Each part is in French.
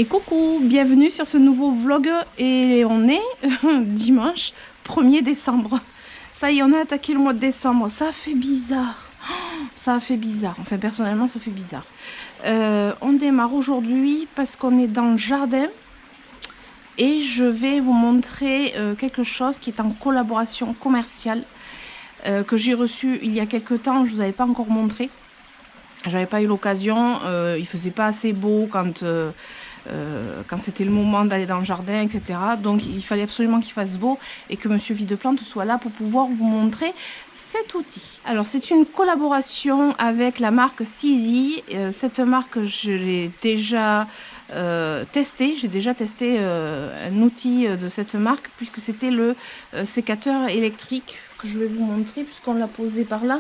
Et coucou, bienvenue sur ce nouveau vlog et on est dimanche 1er décembre. Ça y est, on a attaqué le mois de décembre, ça fait bizarre. Ça fait bizarre, enfin personnellement ça fait bizarre. On démarre aujourd'hui parce qu'on est dans le jardin et je vais vous montrer quelque chose qui est en collaboration commerciale que j'ai reçu il y a quelques temps, je ne vous avais pas encore montré. J'avais pas eu l'occasion, il faisait pas assez beau quand c'était le moment d'aller dans le jardin, etc. Donc il fallait absolument qu'il fasse beau et que Monsieur Videplante soit là pour pouvoir vous montrer cet outil. Alors c'est une collaboration avec la marque Sizi. Cette marque je l'ai déjà testé. J'ai déjà testé un outil de cette marque puisque c'était le sécateur électrique que je vais vous montrer puisqu'on l'a posé par là.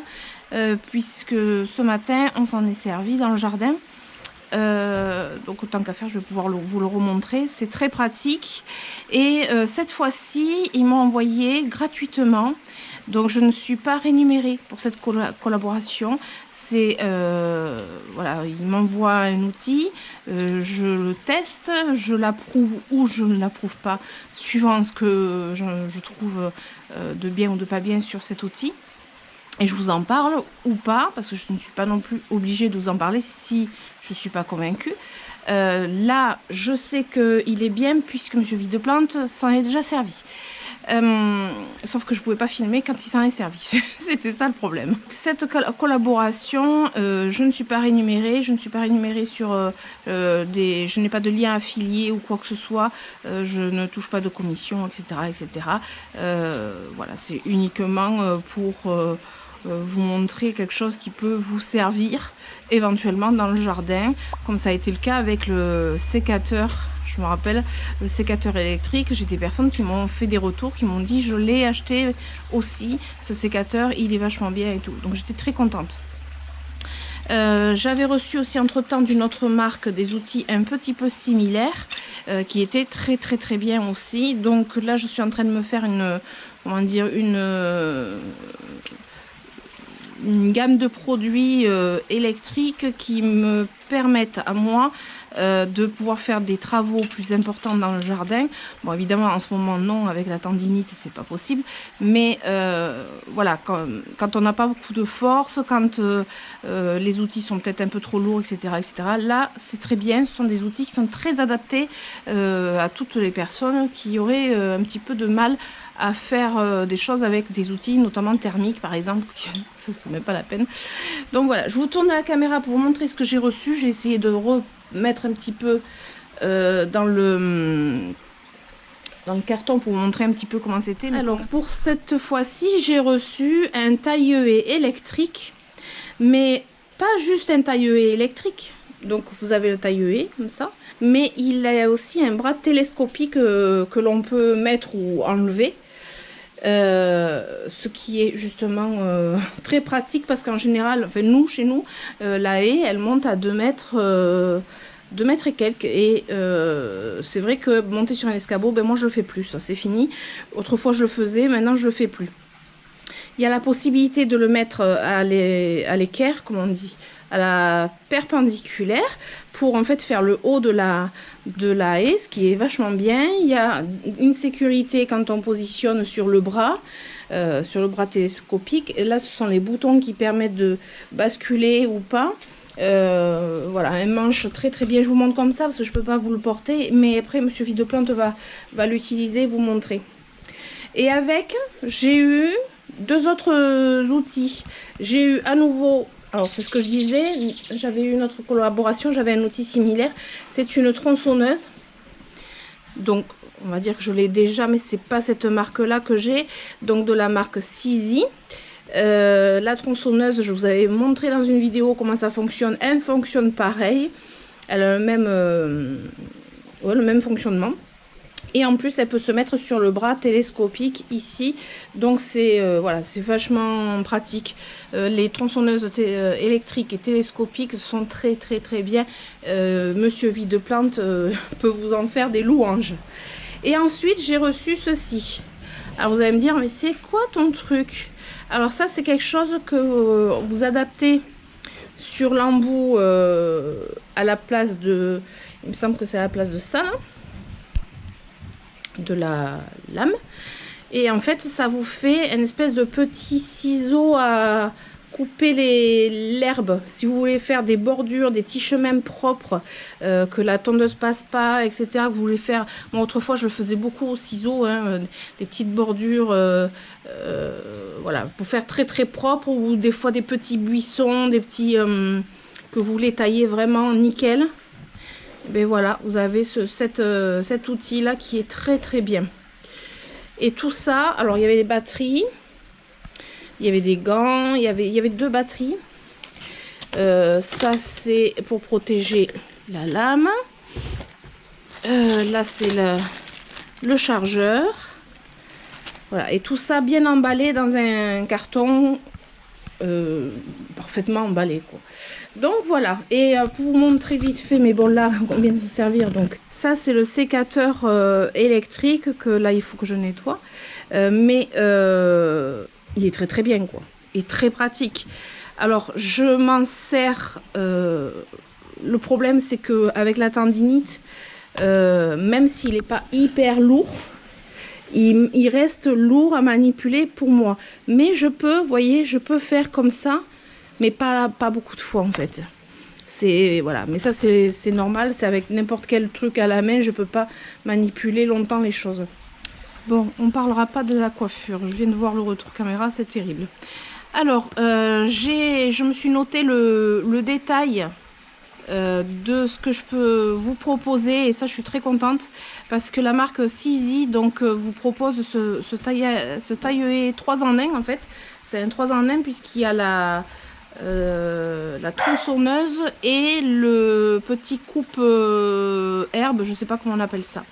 Puisque ce matin on s'en est servi dans le jardin. Donc autant qu'à faire je vais pouvoir vous le remontrer, c'est très pratique et cette fois-ci ils m'ont envoyé gratuitement, donc je ne suis pas rémunérée pour cette collaboration. C'est voilà, ils m'envoient un outil, je le teste, je l'approuve ou je ne l'approuve pas suivant ce que je trouve de bien ou de pas bien sur cet outil. Et je vous en parle ou pas, parce que je ne suis pas non plus obligée de vous en parler si je ne suis pas convaincue. Là, je sais qu'il est bien puisque Monsieur Videplante s'en est déjà servi. Sauf que je ne pouvais pas filmer quand il s'en est servi. C'était ça le problème. Cette collaboration, je ne suis pas rémunérée. Je ne suis pas rémunérée sur je n'ai pas de lien affilié ou quoi que ce soit. Je ne touche pas de commission, etc. etc. Voilà, c'est uniquement pour vous montrer quelque chose qui peut vous servir éventuellement dans le jardin, comme ça a été le cas avec le sécateur. Je me rappelle, le sécateur électrique, j'ai des personnes qui m'ont fait des retours, qui m'ont dit je l'ai acheté aussi, ce sécateur, il est vachement bien et tout. Donc j'étais très contente. J'avais reçu aussi entre temps d'une autre marque des outils un petit peu similaires qui étaient très bien aussi. Donc là je suis en train de me faire une gamme de produits électriques qui me permettent à moi de pouvoir faire des travaux plus importants dans le jardin. Bon, évidemment en ce moment non, avec la tendinite c'est pas possible, mais voilà, quand on n'a pas beaucoup de force, quand les outils sont peut-être un peu trop lourds, etc., etc., là c'est très bien. Ce sont des outils qui sont très adaptés à toutes les personnes qui auraient un petit peu de mal à faire des choses avec des outils, notamment thermiques par exemple. Ça c'est même pas la peine. Donc voilà, je vous tourne la caméra pour vous montrer ce que j'ai reçu. J'ai essayé de remettre un petit peu dans le carton pour vous montrer un petit peu comment c'était. Alors pour cette fois-ci, j'ai reçu un taille-haie électrique, mais pas juste un taille-haie électrique. Donc vous avez le taille-haie comme ça, mais il a aussi un bras télescopique que l'on peut mettre ou enlever. Ce qui est justement très pratique parce qu'en général, enfin chez nous, la haie elle monte à 2 mètres, 2 mètres et quelques, et c'est vrai que monter sur un escabeau, ben moi je le fais plus, ça c'est fini. Autrefois je le faisais, maintenant je le fais plus. Il y a la possibilité de le mettre à l'équerre, comme on dit, à la perpendiculaire, pour en fait faire le haut de la haie, ce qui est vachement bien. Il y a une sécurité quand on positionne sur le bras télescopique. Et là, ce sont les boutons qui permettent de basculer ou pas. Voilà, un manche très bien. Je vous montre comme ça parce que je peux pas vous le porter, mais après Monsieur Videplante va l'utiliser, vous montrer. Et avec, j'ai eu 2 autres outils. J'ai eu à nouveau, alors c'est ce que je disais, j'avais eu une autre collaboration, j'avais un outil similaire. C'est une tronçonneuse. Donc on va dire que je l'ai déjà, mais c'est pas cette marque là que j'ai. Donc de la marque Sizi. La tronçonneuse, je vous avais montré dans une vidéo comment ça fonctionne. Elle fonctionne pareil. Elle a le même fonctionnement. Et en plus, elle peut se mettre sur le bras télescopique ici. Donc c'est voilà, c'est vachement pratique. Les tronçonneuses électriques et télescopiques sont très bien. Monsieur Videplante peut vous en faire des louanges. Et ensuite, j'ai reçu ceci. Alors vous allez me dire, mais c'est quoi ton truc? Alors ça, c'est quelque chose que vous adaptez sur l'embout à la place de... Il me semble que c'est à la place de ça, là, de la lame. Et en fait, ça vous fait une espèce de petit ciseau à couper l'herbe. Si vous voulez faire des bordures, des petits chemins propres, que la tondeuse passe pas, etc. Que vous voulez faire. Moi, autrefois, je le faisais beaucoup au ciseau, hein, des petites bordures, voilà, pour faire très très propre, ou des fois des petits buissons, des petits que vous voulez tailler vraiment nickel. Et bien voilà, vous avez cet outil là qui est très très bien. Et tout ça, alors il y avait les batteries, il y avait des gants, il y avait 2 batteries. Ça c'est pour protéger la lame. Là c'est le chargeur. Voilà, et tout ça bien emballé dans un carton parfaitement emballé, quoi. Donc voilà, et pour vous montrer vite fait, mais bon là, combien ça servir. Donc ça c'est le sécateur électrique que là il faut que je nettoie, mais il est très très bien, quoi, et très pratique. Alors je m'en sers, le problème c'est que avec la tendinite, même s'il n'est pas hyper lourd, il reste lourd à manipuler pour moi. Mais je peux, vous voyez, je peux faire comme ça, mais pas beaucoup de fois en fait. C'est voilà, mais ça c'est normal, c'est avec n'importe quel truc à la main, je peux pas manipuler longtemps les choses. Bon, on parlera pas de la coiffure, je viens de voir le retour caméra, c'est terrible. Alors, je me suis noté le détail de ce que je peux vous proposer, et ça je suis très contente parce que la marque Sizi donc vous propose ce taille-haie 3 en 1 en fait. C'est un 3 en 1 puisqu'il y a la tronçonneuse et le petit coupe herbe, je sais pas comment on appelle ça.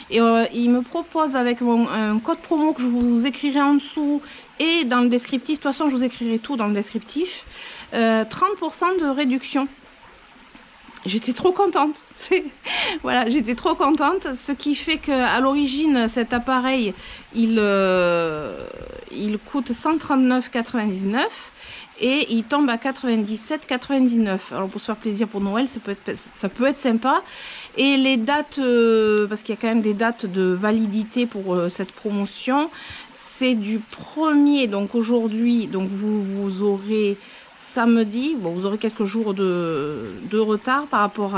Et il me propose avec un code promo que je vous écrirai en dessous et dans le descriptif, de toute façon je vous écrirai tout dans le descriptif, 30% de réduction. J'étais trop contente, voilà, j'étais trop contente, ce qui fait qu'à l'origine cet appareil il coûte 139,99 et il tombe à 97,99. Alors pour se faire plaisir pour Noël, ça peut être sympa. Et les dates, parce qu'il y a quand même des dates de validité pour cette promotion, c'est du 1er, donc aujourd'hui, donc vous aurez samedi, bon, vous aurez quelques jours de retard par rapport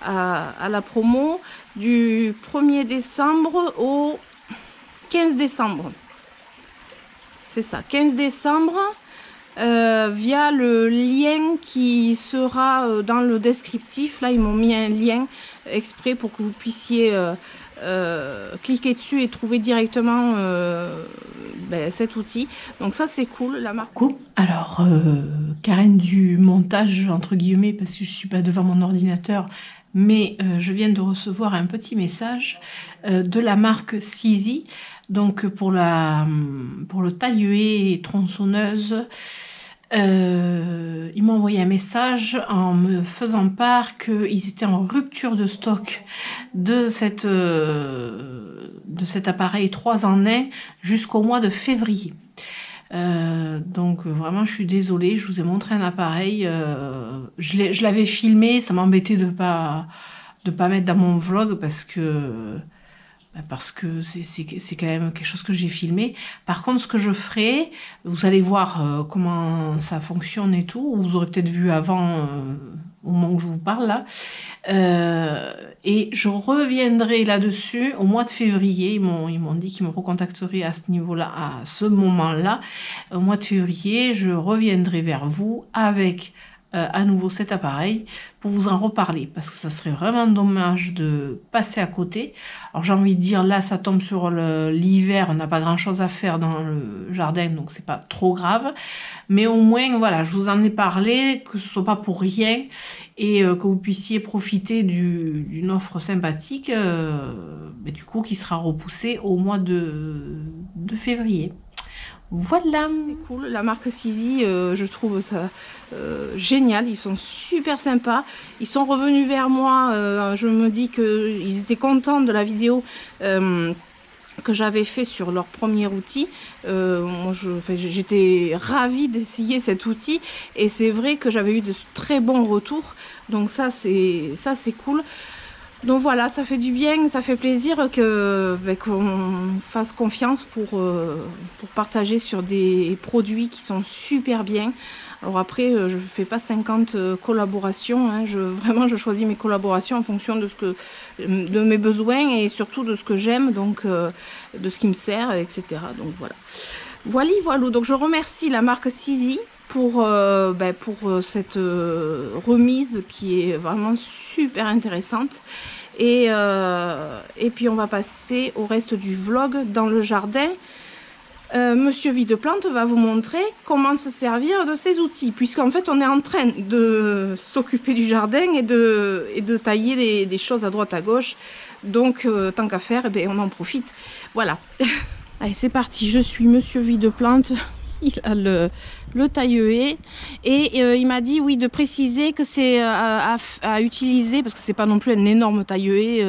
à la promo, du 1er décembre au 15 décembre. C'est ça, 15 décembre, via le lien qui sera dans le descriptif. Là, ils m'ont mis un lien exprès pour que vous puissiez cliquer dessus et trouver directement cet outil. Donc ça c'est cool, la marque. Alors Karen du montage entre guillemets, parce que je suis pas devant mon ordinateur, mais je viens de recevoir un petit message de la marque Sizi, donc pour le taille-haie tronçonneuse. Ils m'ont envoyé un message en me faisant part qu'ils étaient en rupture de stock de cet appareil 3 en 1 jusqu'au mois de février. Donc vraiment je suis désolée, je vous ai montré un appareil, je l'avais filmé, ça m'embêtait de pas mettre dans mon vlog parce que c'est quand même quelque chose que j'ai filmé. Par contre, ce que je ferai, vous allez voir comment ça fonctionne et tout. Vous aurez peut-être vu avant, au moment où je vous parle là. Et je reviendrai là-dessus au mois de février. Ils m'ont dit qu'ils me recontacteraient à ce niveau-là, à ce moment-là. Au mois de février, je reviendrai vers vous avec à nouveau cet appareil pour vous en reparler, parce que ça serait vraiment dommage de passer à côté. Alors j'ai envie de dire, là ça tombe sur l'hiver, on n'a pas grand chose à faire dans le jardin, donc c'est pas trop grave, mais au moins voilà, je vous en ai parlé, que ce soit pas pour rien, et que vous puissiez profiter d'une offre sympathique, mais du coup qui sera repoussée au mois de février. Voilà, c'est cool, la marque Sizi, je trouve ça génial, ils sont super sympas, ils sont revenus vers moi, je me dis qu'ils étaient contents de la vidéo que j'avais fait sur leur premier outil. Moi j'étais ravie d'essayer cet outil et c'est vrai que j'avais eu de très bons retours, donc ça c'est cool. Donc voilà, ça fait du bien, ça fait plaisir que qu'on fasse confiance pour partager sur des produits qui sont super bien. Alors après, je ne fais pas 50 collaborations, hein. Vraiment, je choisis mes collaborations en fonction de mes besoins et surtout de ce que j'aime, donc de ce qui me sert, etc. Donc voilà. Voilà. Donc je remercie la marque Sizi pour cette remise qui est vraiment super intéressante. Et puis on va passer au reste du vlog dans le jardin. Monsieur Videplante va vous montrer comment se servir de ces outils, puisqu'en fait on est en train de s'occuper du jardin et de tailler des choses à droite à gauche. Donc tant qu'à faire, eh bien, on en profite. Voilà. Allez, c'est parti, je suis Monsieur Videplante. Il a le taille-haie et il m'a dit oui de préciser que c'est à utiliser, parce que c'est pas non plus un énorme taille-haie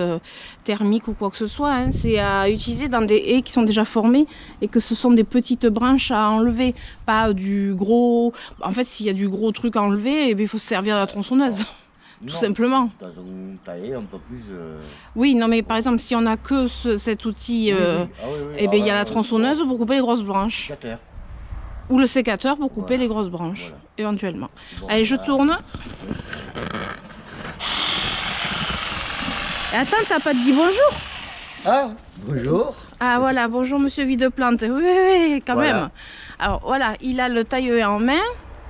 thermique ou quoi que ce soit, hein, c'est à utiliser dans des haies qui sont déjà formées et que ce sont des petites branches à enlever, pas du gros. En fait, s'il y a du gros truc à enlever, eh bien, il faut se servir de la tronçonneuse. Tout simplement. Dans un taillé un peu plus... Oui, non mais par exemple, si on a que cet outil, eh bien, il y a la tronçonneuse pour couper les grosses branches. Ou le sécateur pour couper les grosses branches, éventuellement. Bon, allez, je tourne. Et attends, t'as pas dit bonjour? Ah, bonjour. Ah voilà, bonjour Monsieur Videplante. Oui, quand même. Alors voilà, il a le taille-haie en main.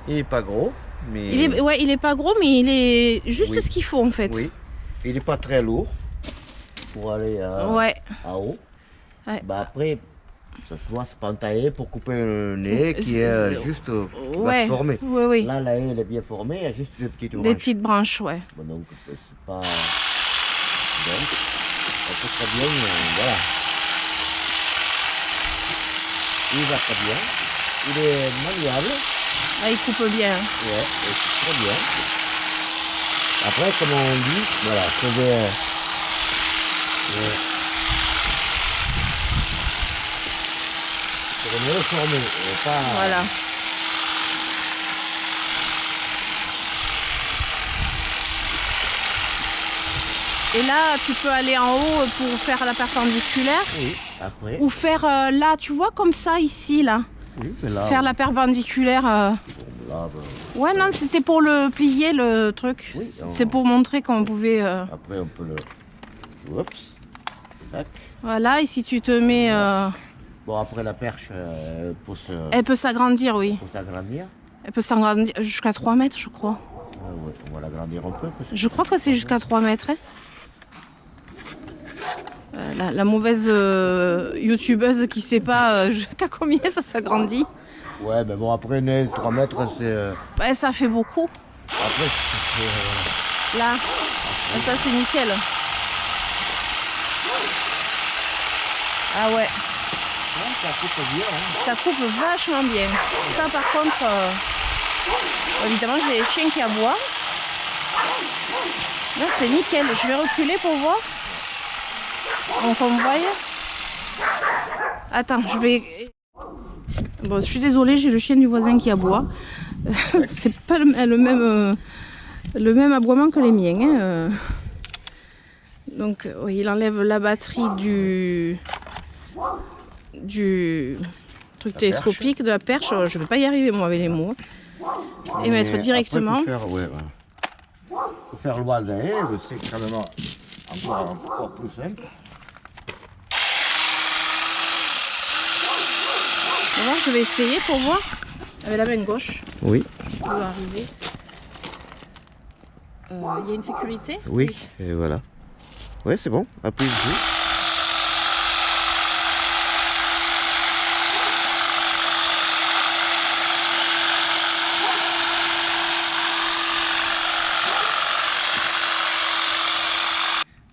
Il est pas gros, mais... Il est pas gros, mais il est juste ce qu'il faut en fait. Oui, il est pas très lourd pour aller à haut. Ouais. Bah après... Ça se voit, c'est pas un taillé pour couper un nez qui est juste qui va se former. Oui. Là, la haie elle est bien formée, il y a juste des petites branches. Des petites branches, ouais. Bon, donc, c'est pas... Donc, on peut très bien, voilà. Il va très bien. Il est maniable. Ah, il coupe bien. Ouais, c'est très bien. Après, comme on dit, voilà, c'est des... mieux formé, pas... Voilà. Et là, tu peux aller en haut pour faire la perpendiculaire. Oui, après. Ou faire là, tu vois, comme ça, ici, là. Oui, mais là... Faire la perpendiculaire. Là, ouais, non, c'était pour le plier, le truc. Oui, c'est pour montrer qu'on pouvait... Après, on peut le... Oups. Tac. Voilà, et si tu te mets... Bon, après la perche, elle peut s'agrandir, oui. Elle peut s'agrandir. Elle peut s'agrandir jusqu'à 3 mètres, je crois. Ouais, on va l'agrandir un peu. Je crois que c'est jusqu'à 3 mètres. Hein. La mauvaise youtubeuse qui sait pas jusqu'à combien ça s'agrandit. Ouais, mais bon, après, 3 mètres, c'est... Ouais, ça fait beaucoup. Après, c'est... Là, ça c'est nickel. Ah ouais. Ça coupe bien. Hein. Ça coupe vachement bien. Ça par contre, évidemment j'ai les chiens qui aboient. Là c'est nickel. Je vais reculer pour voir. Donc on voit. Attends, je vais... Bon, je suis désolée, j'ai le chien du voisin qui aboie. C'est pas le même aboiement que les miens. Hein. Donc oui, il enlève la batterie du truc télescopique, de la perche. Je vais pas y arriver moi avec les mots. Et mettre directement. Pour faire le bal derrière, c'est quand même encore plus simple. Bon, je vais essayer pour voir. Avec la main gauche. Oui. Je peux arriver. Il y a une sécurité? Oui, et voilà. Ouais, c'est bon. Appuie dessus.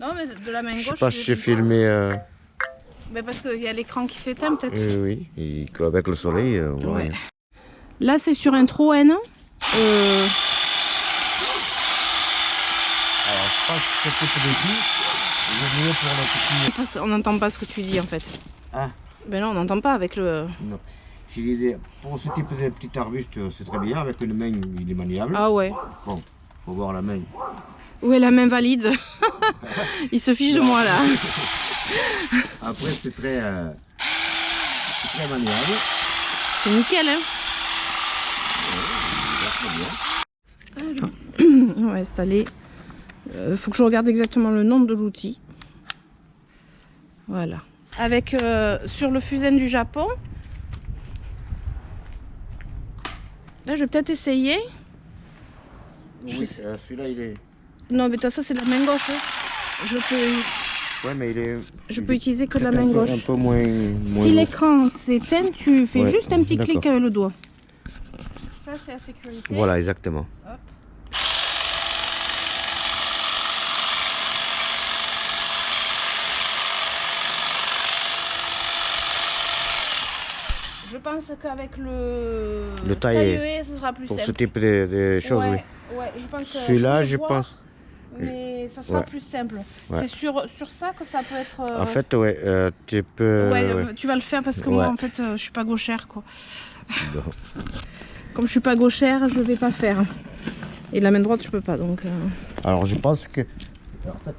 Non, mais de la main gauche. Je sais pas si j'ai filmé. Mais parce qu'il y a l'écran qui s'éteint peut-être. Oui, et avec le soleil, on voit rien. Là, c'est sur un Troen. Alors, je pense que c'est mieux pour le petit. On n'entend pas ce que tu dis en fait. Ah. Ben non, on n'entend pas avec le... Non. Je disais, pour ce type de petit arbuste, c'est très bien, avec une main, il est maniable. Ah ouais. Bon. Faut voir la main. Où est la main valide? Il se fiche de moi là. Après c'est très maniable. C'est nickel hein. Alors, on va installer. Faut que je regarde exactement le nom de l'outil. Voilà. Avec sur le Fusen du Japon. Là je vais peut-être essayer. Oui, celui-là il est... Non mais de toute façon c'est de la main gauche. Hein. Je peux... Ouais mais il est... Je peux utiliser que de la main gauche. Un peu moins si l'écran s'éteint, tu fais juste un petit clic avec le doigt. Ça c'est la sécurité. Voilà exactement. Hop. Je pense qu'avec le taille-haie, ce sera plus pour simple. ce type de choses, ouais, oui. Ouais, je pense. Celui-là, je pense. Mais ça sera plus simple. Ouais. C'est sur ça que ça peut être. En fait, ouais, tu peux. Ouais, tu vas le faire parce que moi, en fait, je suis pas gauchère, quoi. Bon. Comme je suis pas gauchère, je vais pas faire. Et la main droite, je peux pas, donc. Alors, je pense que. En fait,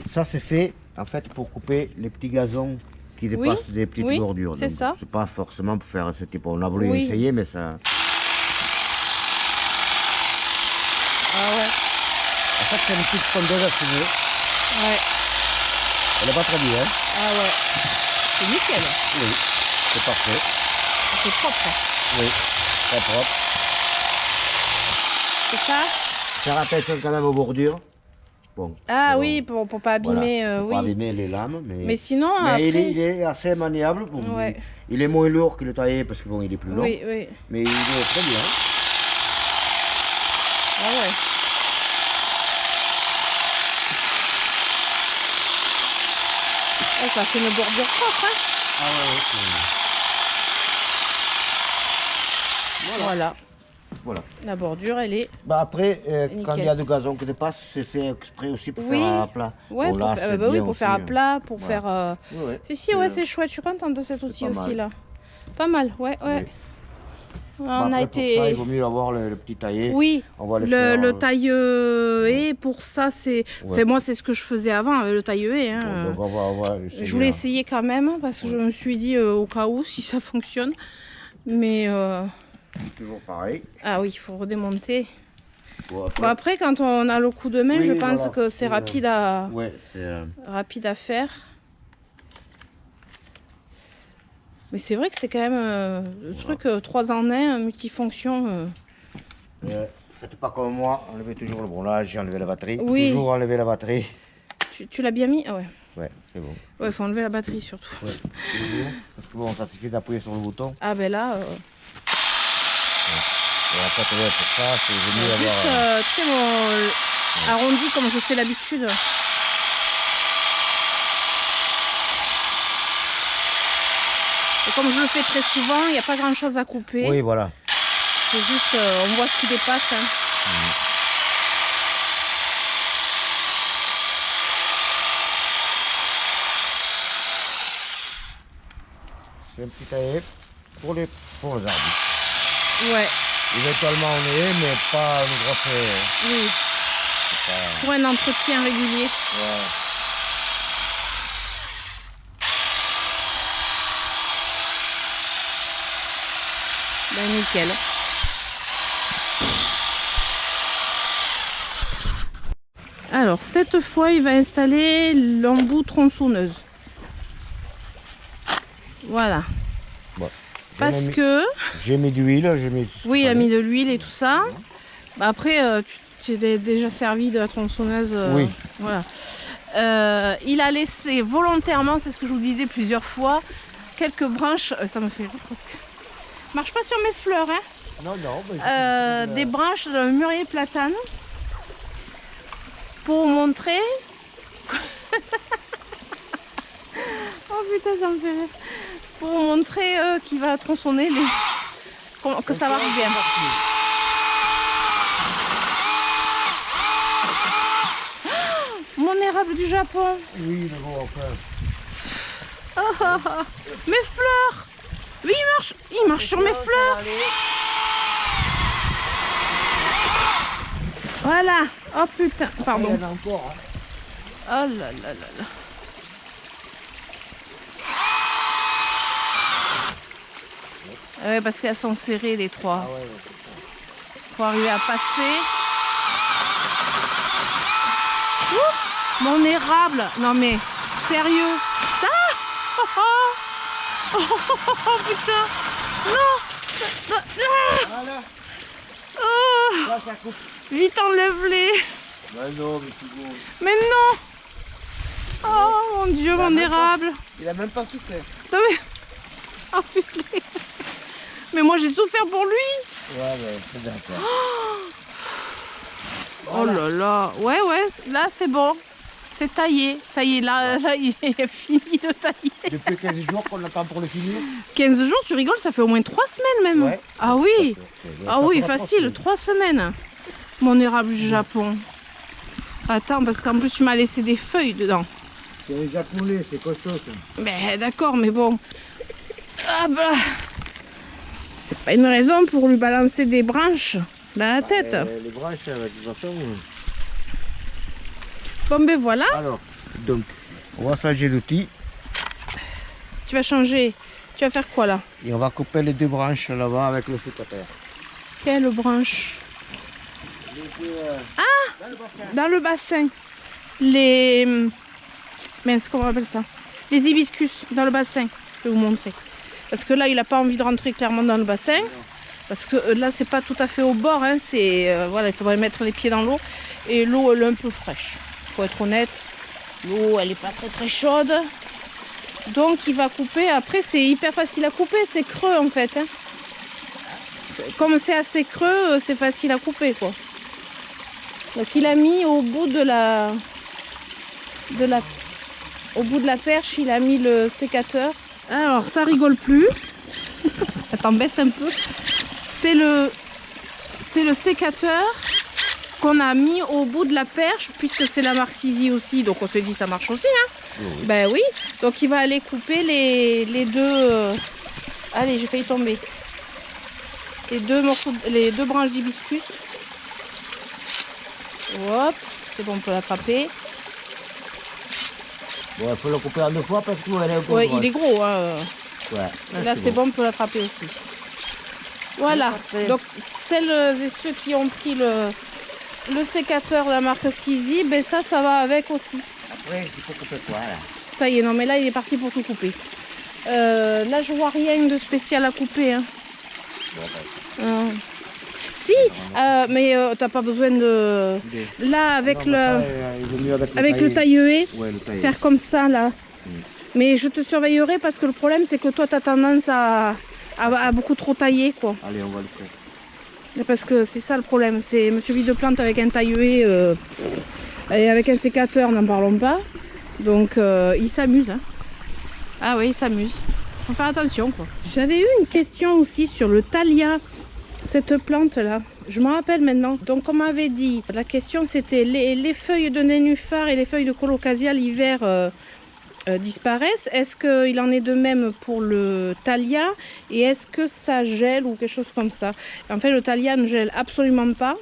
ça c'est fait en fait pour couper les petits gazons qui dépassent des petites bordures. C'est ça. C'est pas forcément pour faire ce type. On a voulu essayer, mais ça. Ah ouais. En fait, c'est une petite tondeuse à cheveux. Ouais. Elle est pas très bien. Ah ouais. C'est nickel. Oui, c'est parfait. C'est propre. Oui, très propre. C'est ça. Faire attention quand même aux bordures. Bon. Ah oui, pour pas abîmer. Voilà, pour pas abîmer les lames. Mais sinon, après... il est assez maniable. Bon, il est moins lourd que le taillé parce que bon, il est plus long. Oui, oui. Mais il est très bien. Ah ouais. Ça fait une bordure propre, hein. Ah ouais, voilà. La bordure, elle est... Bah après, quand il y a du gazon qui dépasse, c'est fait exprès aussi pour faire à plat. Ouais, bon, là, pour faire à plat, pour faire... Si, ouais, c'est chouette. Je suis contente de cet outil aussi, là. Pas mal, ouais. On a été... Pour ça, il vaut mieux avoir le petit taillé. Oui, on va le taille-haie, pour ça, c'est... Enfin, moi, c'est ce que je faisais avant avec le taille-haie. Hein. Bon, donc on va je voulais essayer quand même, parce que je me suis dit, au cas où, si ça fonctionne. Mais... toujours pareil. Ah oui, il faut redémonter. Bon, après, quand on a le coup de main, je pense que c'est rapide à... rapide à faire. Mais c'est vrai que c'est quand même le truc 3 en 1, multifonction. Faites pas comme moi, enlevez toujours le... Bon là, j'ai enlevé la batterie. Oui. Toujours enlever la batterie. Tu l'as bien mis? Ah ouais. Ouais, c'est bon. Ouais, il faut enlever la batterie surtout. Ouais. Parce que bon, ça suffit d'appuyer sur le bouton. Ah ben là... Et après, pour ça, c'est mieux d'avoir... tu sais, mon arrondi comme je fais d'habitude. Et comme je le fais très souvent, il n'y a pas grand chose à couper. Oui, voilà. C'est juste, on voit ce qui dépasse. Hein. C'est un petit taillé pour les arbres. Ouais. Éventuellement on est, mais pas une grosse... Oui. Pas... Pour un entretien régulier. Ouais. Ben nickel. Alors cette fois il va installer l'embout tronçonneuse. Voilà. Bon. Parce que... J'ai mis de l'huile, Oui, il a mis de l'huile et tout ça. Bah après, tu t'es déjà servi de la tronçonneuse. Oui. Voilà. Il a laissé volontairement, c'est ce que je vous disais plusieurs fois, quelques branches. Ça me fait rire parce que... Marche pas sur mes fleurs, hein. Non, non. Des branches de mûrier platane. Pour montrer... Oh putain, ça me fait rire. Pour montrer qu'il va tronçonner que ça marche bien. Mon érable du Japon. Oui, mais bon, enfin. Oh, mes fleurs. Oui, il marche sur mes fleurs. Voilà. Oh putain, pardon. Il y en a encore, hein. Oh là là là là. Ouais, parce qu'elles sont serrées les trois. Ah ouais, Pour arriver à passer. Ouh, mon érable. Non mais, sérieux. Ah oh, oh. Oh, putain. Non. Voilà. Oh. Là, ça coupe. Vite enlève-les. Ben non, mais c'est bon. Mais non. Oh mon Dieu, mon érable. Il a même pas souffert. Non mais... Oh, putain. Mais moi j'ai souffert pour lui. Ouais, c'est d'accord. Oh là là. Ouais, là c'est bon. C'est taillé. Ça y est, là il est fini de tailler. Depuis 15 jours qu'on attend pour le finir. 15 jours, tu rigoles, ça fait au moins 3 semaines même. Ouais. Ah oui. Ah oui, Ça facile, 3 semaines. Mon érable du Japon. Attends, parce qu'en plus tu m'as laissé des feuilles dedans. C'est les japonais, c'est costaud ça. Mais d'accord, mais bon. Ah bah. C'est pas une raison pour lui balancer des branches dans la tête. Les branches, de toute façon. Bon ben voilà. Alors, donc, on va changer l'outil. Tu vas changer. Tu vas faire quoi là? Et on va couper les 2 branches là-bas avec le sécateur. Quelle branche? Ah, dans le bassin. Les... Mince, comment on appelle ça? Les hibiscus dans le bassin. Je vais vous montrer. Parce que là, il n'a pas envie de rentrer clairement dans le bassin. Parce que là, c'est pas tout à fait au bord. Hein. Voilà, il faudrait mettre les pieds dans l'eau. Et l'eau, elle est un peu fraîche. Faut être honnête. L'eau, elle n'est pas très chaude. Donc, il va couper. Après, c'est hyper facile à couper. C'est creux, en fait. Hein. Comme c'est assez creux, c'est facile à couper, quoi. Donc, il a mis au bout de la perche, il a mis le sécateur. Alors, ça rigole plus. Attends, baisse un peu. C'est le sécateur qu'on a mis au bout de la perche, puisque c'est la marque Sizi aussi, donc on se dit ça marche aussi. Hein. Oui. Ben oui, donc il va aller couper les deux... Allez, j'ai failli tomber. Les deux branches d'hibiscus. Hop, c'est bon, on peut l'attraper. Bon, il faut le couper en 2 fois parce qu'il est un peu ouais, il est gros. Hein. Ouais, là, c'est bon, on peut l'attraper aussi. Voilà, donc celles et ceux qui ont pris le sécateur de la marque Sizi, ben ça va avec aussi. Après, il faut couper quoi là? Ça y est, non mais là il est parti pour tout couper. Là je vois rien de spécial à couper. Hein. Si, mais t'as pas besoin de... Là avec le taille-haie, faire comme ça là. Mais je te surveillerai parce que le problème c'est que toi tu as tendance à beaucoup trop tailler quoi. Allez, on va le faire. Parce que c'est ça le problème, c'est Monsieur Vide-Plante avec un taille-haie et avec un sécateur, n'en parlons pas. Donc il s'amuse. Hein. Ah oui, il s'amuse. Faut faire attention quoi. J'avais eu une question aussi sur le thalia, cette plante là. Je me rappelle maintenant. Donc on m'avait dit, la question c'était les feuilles de nénuphar et les feuilles de colocasia l'hiver disparaissent. Est-ce qu'il en est de même pour le thalia et est-ce que ça gèle ou quelque chose comme ça? En fait, le thalia ne gèle absolument pas.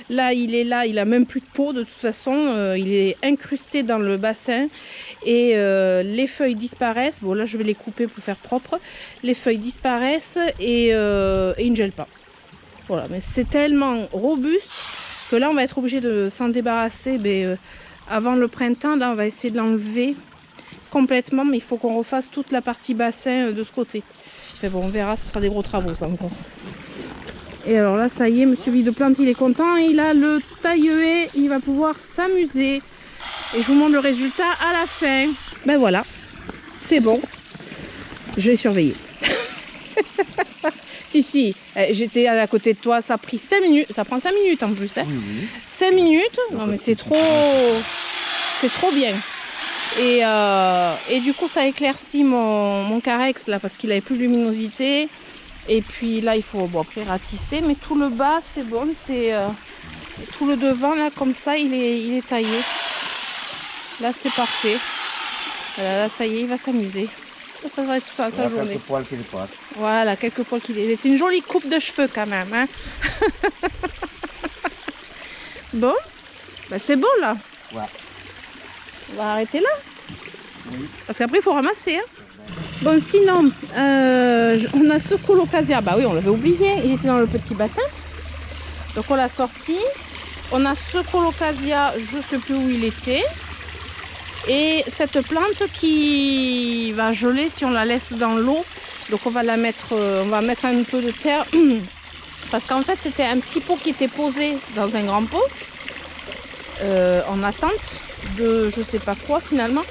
Là, il a même plus de peau de toute façon. Il est incrusté dans le bassin et les feuilles disparaissent. Bon, là, je vais les couper pour faire propre. Les feuilles disparaissent et il ne gèle pas. Voilà, mais c'est tellement robuste que là, on va être obligé de s'en débarrasser. Avant le printemps, là, on va essayer de l'enlever complètement, mais il faut qu'on refasse toute la partie bassin de ce côté. Mais bon, on verra, ce sera des gros travaux ça encore. Et alors là, ça y est, Monsieur Vide-Plante, il est content, il a le taille-haie, il va pouvoir s'amuser. Et je vous montre le résultat à la fin. Ben voilà, c'est bon. Je vais surveiller. Si, j'étais à côté de toi, ça a pris 5 minutes, ça prend 5 minutes en plus. Hein. Oui. 5 minutes, non mais c'est trop bien. Et du coup ça éclaircit mon carex là parce qu'il avait plus de luminosité. Et puis là il faut après ratisser, mais tout le bas c'est bon, c'est tout le devant là comme ça il est taillé. Là c'est parfait. Là ça y est, il va s'amuser. Ça va être ça sa journée. Quelques poils qui dépassent. Voilà, quelques poils qui dépassent. C'est une jolie coupe de cheveux quand même. Hein. Bon, bah c'est bon là. Ouais. On va arrêter là. Oui. Parce qu'après il faut ramasser. Hein. Bon, sinon, on a ce colocasia. Bah oui, on l'avait oublié. Il était dans le petit bassin. Donc on l'a sorti. On a ce colocasia, je ne sais plus où il était. Et cette plante qui va geler si on la laisse dans l'eau. Donc on va la mettre, on va mettre un peu de terre. Parce qu'en fait c'était un petit pot qui était posé dans un grand pot. En attente de je sais pas quoi finalement.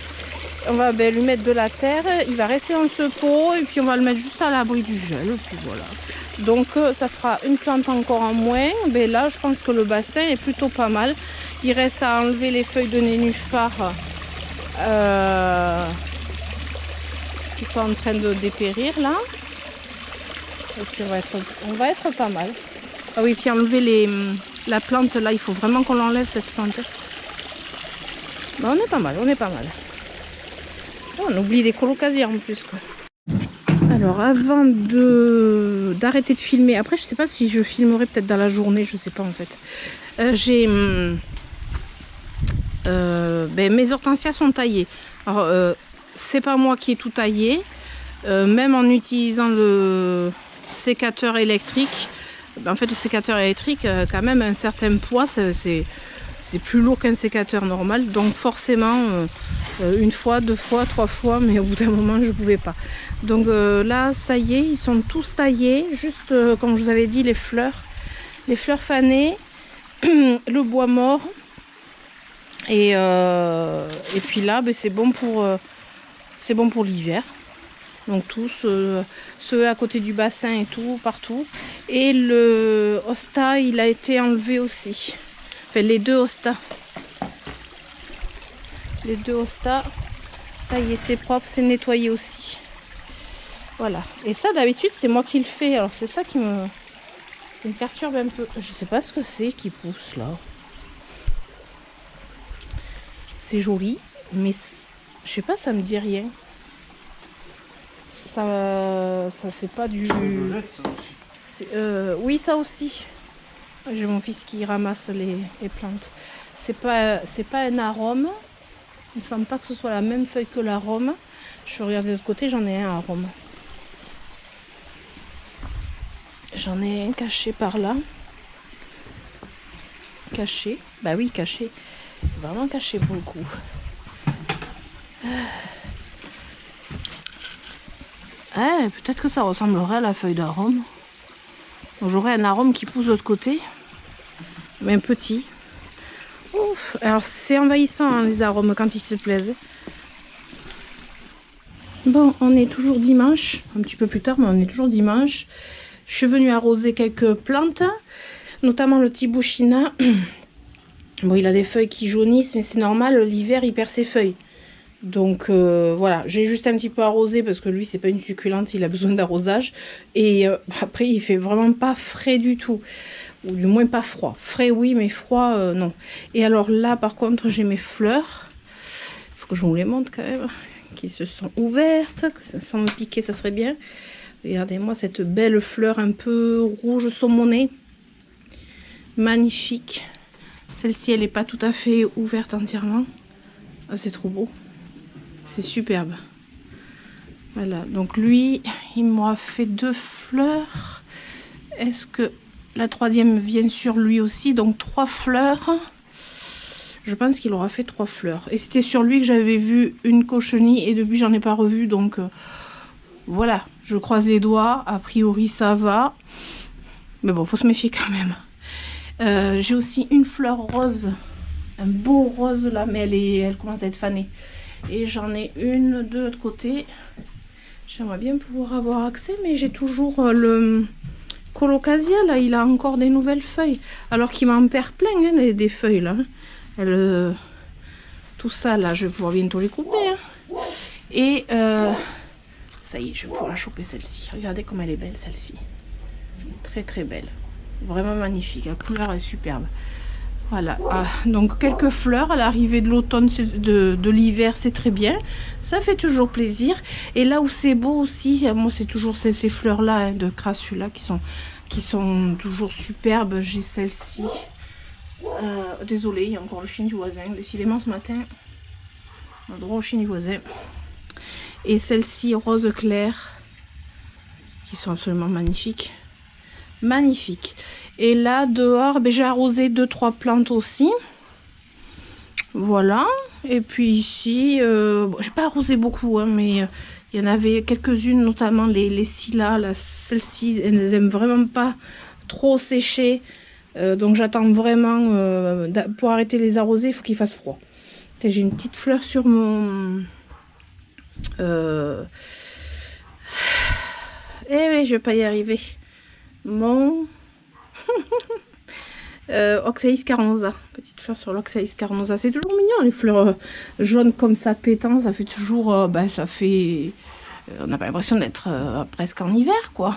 On va lui mettre de la terre, il va rester dans ce pot et puis on va le mettre juste à l'abri du gel. Et puis voilà. Donc ça fera une plante encore en moins. Mais là je pense que le bassin est plutôt pas mal. Il reste à enlever les feuilles de nénuphar qui sont en train de dépérir là. Et puis on va être pas mal. Ah oui, puis enlever la plante là, il faut vraiment qu'on l'enlève cette plante. Ben, on est pas mal, on est pas mal. Oh, on oublie des colocasias en plus quoi. Alors avant d'arrêter de filmer, après je sais pas si je filmerai peut-être dans la journée, je sais pas en fait. J'ai mes hortensias sont taillées. Alors c'est pas moi qui ai tout taillé, même en utilisant le sécateur électrique. En fait le sécateur électrique quand même un certain poids, c'est plus lourd qu'un sécateur normal, donc forcément une fois, deux fois, trois fois, mais au bout d'un moment je pouvais pas. Donc là ça y est, ils sont tous taillés, juste comme je vous avais dit les fleurs fanées, le bois mort, et puis là c'est bon pour l'hiver. Donc tous ceux à côté du bassin et tout, partout. Et le hosta il a été enlevé aussi. Enfin les deux hostas. Les deux hostas, ça y est, c'est propre, c'est nettoyé aussi. Voilà. Et ça d'habitude c'est moi qui le fais. Alors c'est ça qui me perturbe un peu. Je sais pas ce que c'est qui pousse là. C'est joli, mais je sais pas, ça me dit rien. Ça c'est pas du... oui ça aussi. J'ai mon fils qui ramasse les plantes. C'est pas un arôme. Il me semble pas que ce soit la même feuille que l'arôme. Je vais regarder de l'autre côté, j'en ai un arôme. J'en ai un caché par là. Caché. Bah oui, caché. Vraiment caché pour le coup. Peut-être que ça ressemblerait à la feuille d'arôme. J'aurais un arôme qui pousse de l'autre côté. Mais un petit. Ouf. Alors c'est envahissant hein, les arômes quand ils se plaisent. Bon, on est toujours dimanche. Un petit peu plus tard, mais on est toujours dimanche. Je suis venue arroser quelques plantes. Notamment le tibouchina. Bon, il a des feuilles qui jaunissent, mais c'est normal. L'hiver, il perd ses feuilles. Donc voilà, j'ai juste un petit peu arrosé parce que lui c'est pas une succulente, il a besoin d'arrosage. Et après il fait vraiment pas frais du tout, ou du moins pas froid. Frais oui, mais froid non. Et alors là par contre j'ai mes fleurs, il faut que je vous les montre quand même, qui se sont ouvertes, sans me piquer ça serait bien. Regardez-moi cette belle fleur un peu rouge saumonée, magnifique. Celle-ci elle est pas tout à fait ouverte entièrement, ah, c'est trop beau. C'est superbe. Voilà, donc lui, il m'aura fait 2 fleurs. Est-ce que la troisième vient sur lui aussi? Donc 3 fleurs. Je pense qu'il aura fait 3 fleurs. Et c'était sur lui que j'avais vu une cochenille et depuis j'en ai pas revu. Donc voilà, je croise les doigts. A priori ça va. Mais bon, faut se méfier quand même. J'ai aussi une fleur rose. Un beau rose là, mais elle commence à être fanée. Et j'en ai une de l'autre côté. J'aimerais bien pouvoir avoir accès, mais j'ai toujours le colocasia là. Il a encore des nouvelles feuilles. Alors qu'il m'en perd plein hein, des feuilles là. Tout ça là, je vais pouvoir bientôt les couper. Hein. Et ça y est, je vais pouvoir la choper celle-ci. Regardez comme elle est belle celle-ci. Très très belle. Vraiment magnifique. La couleur est superbe. Voilà, donc quelques fleurs à l'arrivée de l'automne, de l'hiver, c'est très bien. Ça fait toujours plaisir. Et là où c'est beau aussi, moi c'est toujours ces fleurs-là hein, de crassula qui sont toujours superbes. J'ai celle-ci désolé, il y a encore le chien du voisin. Décidément ce matin, on a droit au chien du voisin. Et celles-ci rose clair, qui sont absolument magnifiques. Magnifiques. Et là, dehors, ben, j'ai arrosé 2-3 plantes aussi. Voilà. Et puis ici, bon, j'ai pas arrosé beaucoup, hein, mais il y en avait quelques-unes, notamment les scillas. Celles-ci, elles ne aiment vraiment pas trop sécher. Donc j'attends vraiment, pour arrêter de les arroser, il faut qu'il fasse froid. J'ai une petite fleur sur mon... Eh mais je vais pas y arriver. Mon Oxalis carnosa, petite fleur sur l'Oxalis carnosa. C'est toujours mignon les fleurs jaunes comme ça pétant. Ça fait toujours, ça fait, on n'a pas l'impression d'être presque en hiver quoi.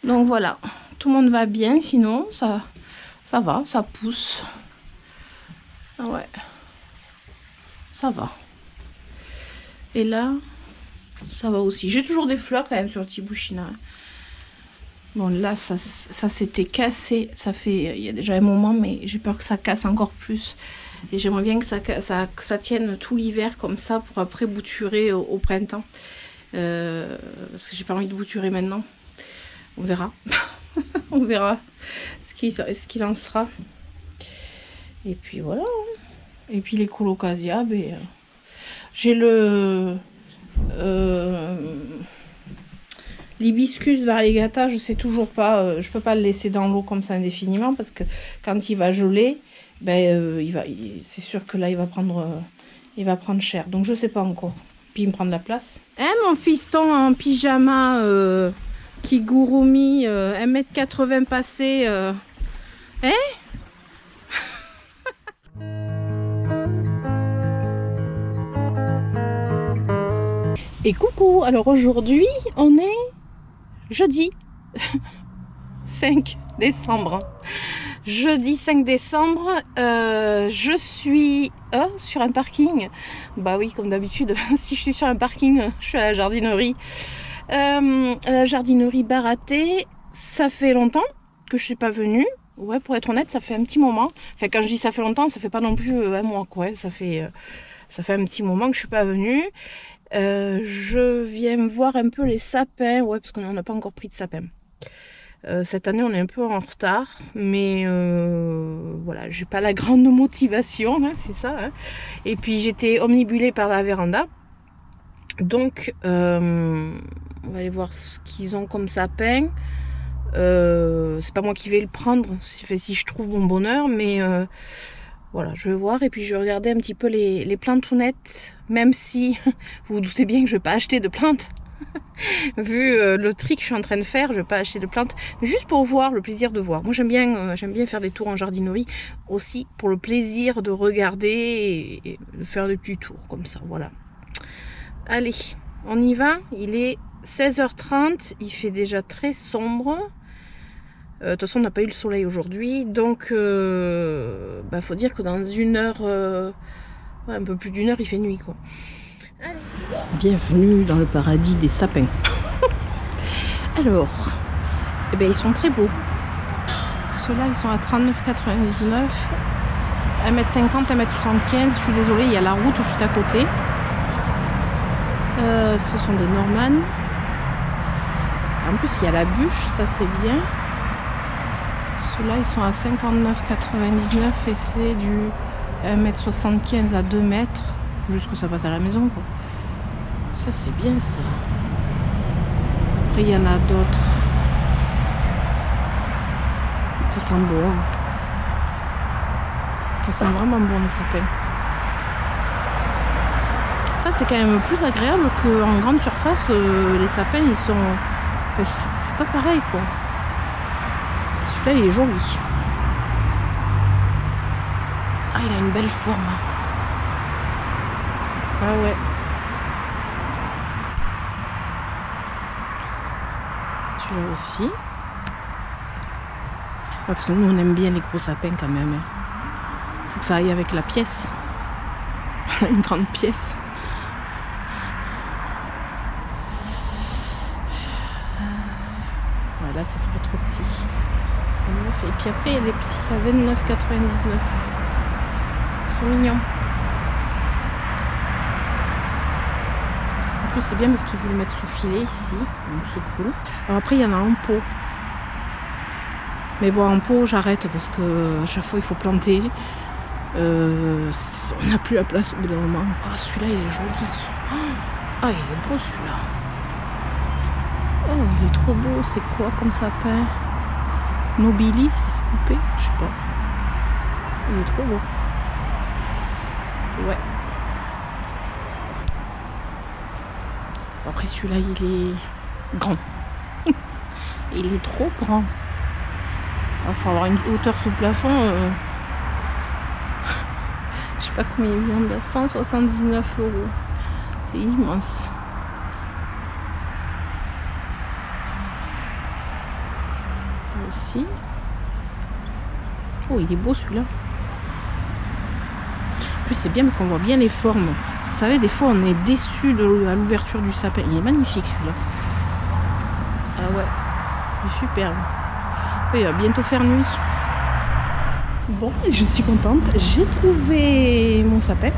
Donc voilà, tout le monde va bien. Sinon ça va, ça pousse. Ah ouais, ça va. Et là, ça va aussi. J'ai toujours des fleurs quand même sur le Tibouchina. Bon là ça s'était cassé, ça fait il y a déjà un moment, mais j'ai peur que ça casse encore plus. Et j'aimerais bien que ça tienne tout l'hiver comme ça pour après bouturer au printemps. Parce que j'ai pas envie de bouturer maintenant. On verra. On verra ce qu'il en sera. Et puis voilà. Et puis les colocasia, ben, j'ai le... l'hibiscus variegata, je sais toujours pas, je peux pas le laisser dans l'eau comme ça indéfiniment parce que quand il va geler, ben c'est sûr que là il va prendre cher. Donc je sais pas encore. Puis il me prend de la place. Hein mon fiston en pyjama kigurumi 1,80 m passé, hein? Et coucou, alors aujourd'hui on est jeudi 5 décembre. Jeudi 5 décembre, je suis sur un parking. Bah oui, comme d'habitude, si je suis sur un parking, je suis à la jardinerie. La jardinerie Baraté, ça fait longtemps que je suis pas venue. Ouais, pour être honnête, ça fait un petit moment. Enfin, quand je dis ça fait longtemps, ça fait pas non plus un mois, quoi. Ça fait un petit moment que je suis pas venue. Je viens me voir un peu les sapins, ouais, parce qu'on n'a pas encore pris de sapin. Cette année, on est un peu en retard, mais voilà, j'ai pas la grande motivation, hein, c'est ça. Hein. Et puis j'étais omnibulée par la véranda, donc on va aller voir ce qu'ils ont comme sapin. C'est pas moi qui vais le prendre, si je trouve mon bonheur, mais voilà, je vais voir et puis je vais regarder un petit peu les plantounettes, même si vous vous doutez bien que je vais pas acheter de plantes. Vu le tri que je suis en train de faire, je vais pas acheter de plantes, mais juste pour voir, le plaisir de voir. Moi j'aime bien faire des tours en jardinerie aussi pour le plaisir de regarder et de faire des petits tours comme ça, voilà. Allez, on y va, il est 16h30, il fait déjà très sombre. De toute façon on n'a pas eu le soleil aujourd'hui, donc faut dire que dans une heure, un peu plus d'une heure, il fait nuit quoi. Allez. Bienvenue dans le paradis des sapins. Alors, eh ben, ils sont très beaux. Ceux-là ils sont à 39,99, 1,50 m, 1,75 m. Je suis désolée, il y a la route juste à côté. Ce sont des Normannes. En plus il y a la bûche, ça c'est bien. Ceux-là ils sont à 59,99 et c'est du 1,75 m à 2 mètres. Juste que ça passe à la maison quoi. Ça c'est bien ça. Après il y en a d'autres. Ça sent bon. Ça sent vraiment bon les sapins. Ça c'est quand même plus agréable qu'en grande surface. Les sapins ils sont... Enfin, c'est pas pareil quoi. Celui-là il est joli. Ah il a une belle forme. Ah ouais. Celui-là aussi. Ouais, parce que nous on aime bien les gros sapins quand même. Faut que ça aille avec la pièce. Une grande pièce. Voilà, ça ferait trop petit. Et puis après il y a les petits à 29,99. sont mignons. En plus c'est bien parce qu'ils voulaient mettre sous filet ici, donc c'est cool. Alors après il y en a en pot. Mais bon, en pot j'arrête parce que à chaque fois il faut planter. On n'a plus la place au bout d'un moment. Ah, celui-là il est joli. Ah, il est beau celui-là. Oh, il est trop beau. C'est quoi comme sapin? Nobilis coupé? Je sais pas. Il est trop beau. Ouais. Après celui-là il est grand. Il est trop grand. Il faut avoir une hauteur sous plafond. Je sais pas combien il vient de 179 €. C'est immense. Là aussi. Oh, il est beau celui-là. En plus, c'est bien parce qu'on voit bien les formes. Vous savez, des fois, on est déçu à l'ouverture du sapin. Il est magnifique celui-là. Ah ouais, il est superbe. Oui, il va bientôt faire nuit. Bon, je suis contente. J'ai trouvé mon sapin.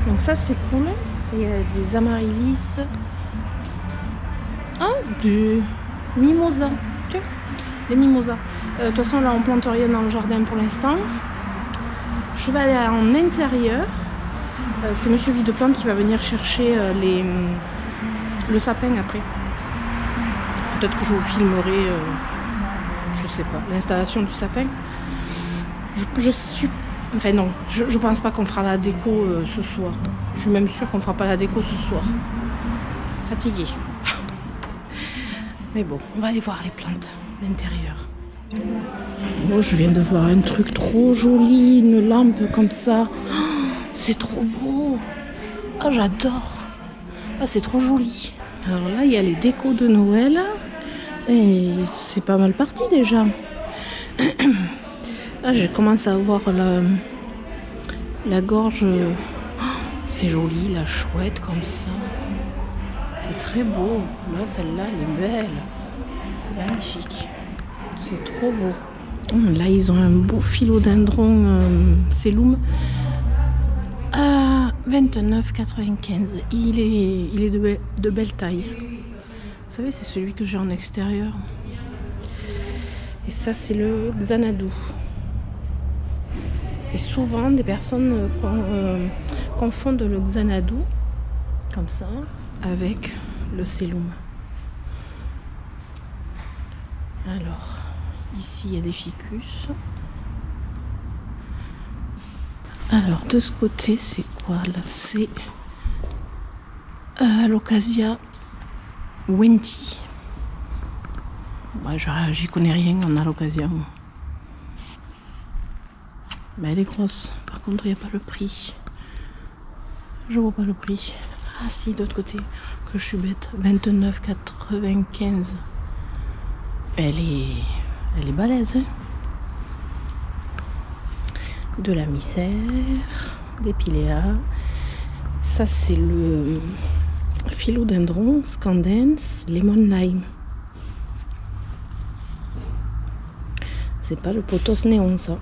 Donc ça, c'est cool. Il y a des amaryllis. Ah, du mimosa. Tiens, des mimosas. De toute façon, là, on plante rien dans le jardin pour l'instant. Je vais aller en intérieur. C'est Monsieur Videplante qui va venir chercher le sapin après. Peut-être que je vous filmerai, je sais pas, l'installation du sapin. Je suis... Enfin non, je pense pas qu'on fera la déco ce soir. Je suis même sûre qu'on fera pas la déco ce soir. Fatiguée. Mais bon, on va aller voir les plantes d'intérieur. Oh, je viens de voir un truc trop joli, une lampe comme ça. Oh, c'est trop beau. Ah, oh, j'adore. Ah, c'est trop joli. Alors là, il y a les décos de Noël. Et c'est pas mal parti déjà. Là, je commence à voir la gorge. Oh, c'est joli, la chouette comme ça. C'est très beau. Là, celle-là, elle est belle. Magnifique. C'est trop beau. Là, ils ont un beau philodendron Cellum à 29,95. Il est de belle taille. Vous savez, c'est celui que j'ai en extérieur. Et ça, c'est le Xanadu. Et souvent, des personnes confondent le Xanadu, comme ça, avec le Cellum. Alors, ici, il y a des ficus. Alors, de ce côté, c'est quoi, là? C'est l'Ocasia Wenti. Ouais, j'y connais rien en Alocasia. Mais elle est grosse. Par contre, il n'y a pas le prix. Je vois pas le prix. Ah si, d'autre côté, que je suis bête. 29,95. Elle est balèze, hein. De la micère, des piléas. Ça, c'est le philodendron scandens lemon lime. C'est pas le pothos néon, ça.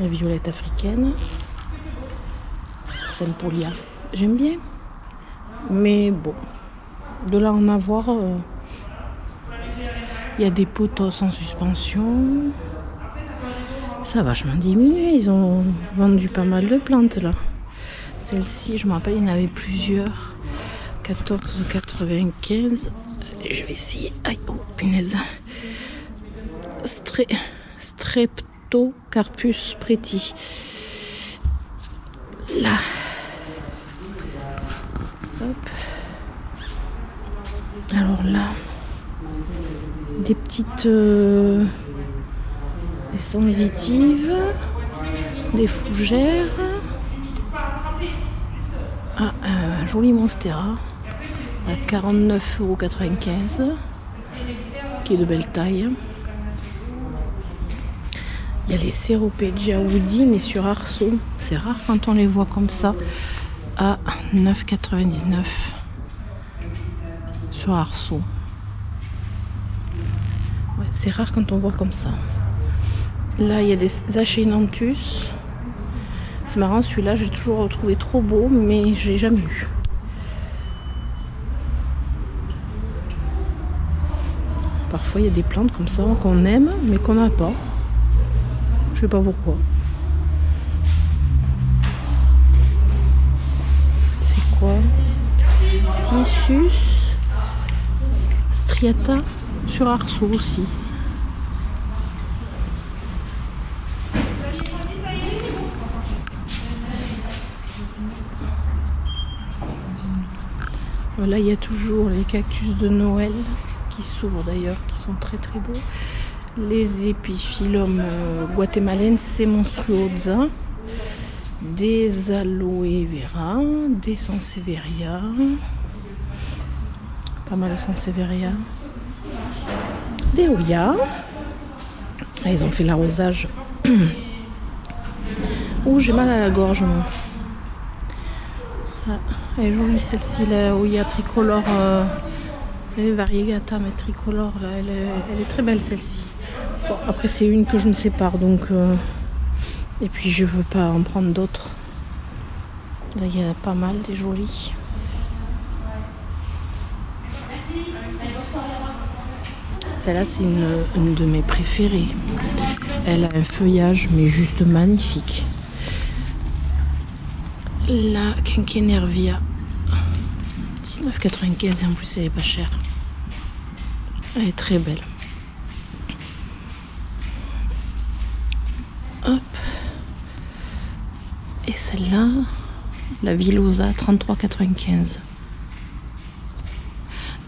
La violette africaine. Sempolia. J'aime bien. Mais bon. De là en avoir, il y a des pothos en suspension. Ça a vachement diminué. Ils ont vendu pas mal de plantes là. Celle-ci, je me rappelle, il y en avait plusieurs. 14,95. Je vais essayer. Aïe, oh punaise. Streptocarpus preti. Là. Hop. Alors là, des petites des sensitives, des fougères. Ah, un joli monstera à 49,95 €, qui est de belle taille. Il y a les Ceropegia woody, mais sur arceau. C'est rare quand on les voit comme ça, à 9,99 € sur arceau. Ouais, c'est rare quand on voit comme ça. Là, il y a des Achenanthus. C'est marrant, celui-là, j'ai toujours trouvé trop beau, mais je l'ai jamais eu. Parfois, il y a des plantes comme ça qu'on aime, mais qu'on n'a pas. Je sais pas pourquoi. C'est quoi? Cissus striata sur arceau aussi. Voilà, il y a toujours les cactus de Noël qui s'ouvrent d'ailleurs, qui sont très très beaux. Les épiphyllum guatemalens monstruosa, des aloe vera, des sansevieria, pas mal de sansevieria, des oyas. Ah, ils ont fait l'arrosage. Oh, j'ai mal à la gorge moi. Ah, elle est jolie celle-ci, la Oya tricolore. Vous savez, variegata, mais tricolore, là, elle est très belle celle-ci. Bon, après, c'est une que je me sépare, donc. Et puis, je veux pas en prendre d'autres. Là, il y en a pas mal, des jolies. Celle-là, c'est une de mes préférées. Elle a un feuillage, mais juste magnifique. La Quinquenervia, 19,95 et en plus elle est pas chère. Elle est très belle. Hop. Et celle-là, la Villosa, 33,95.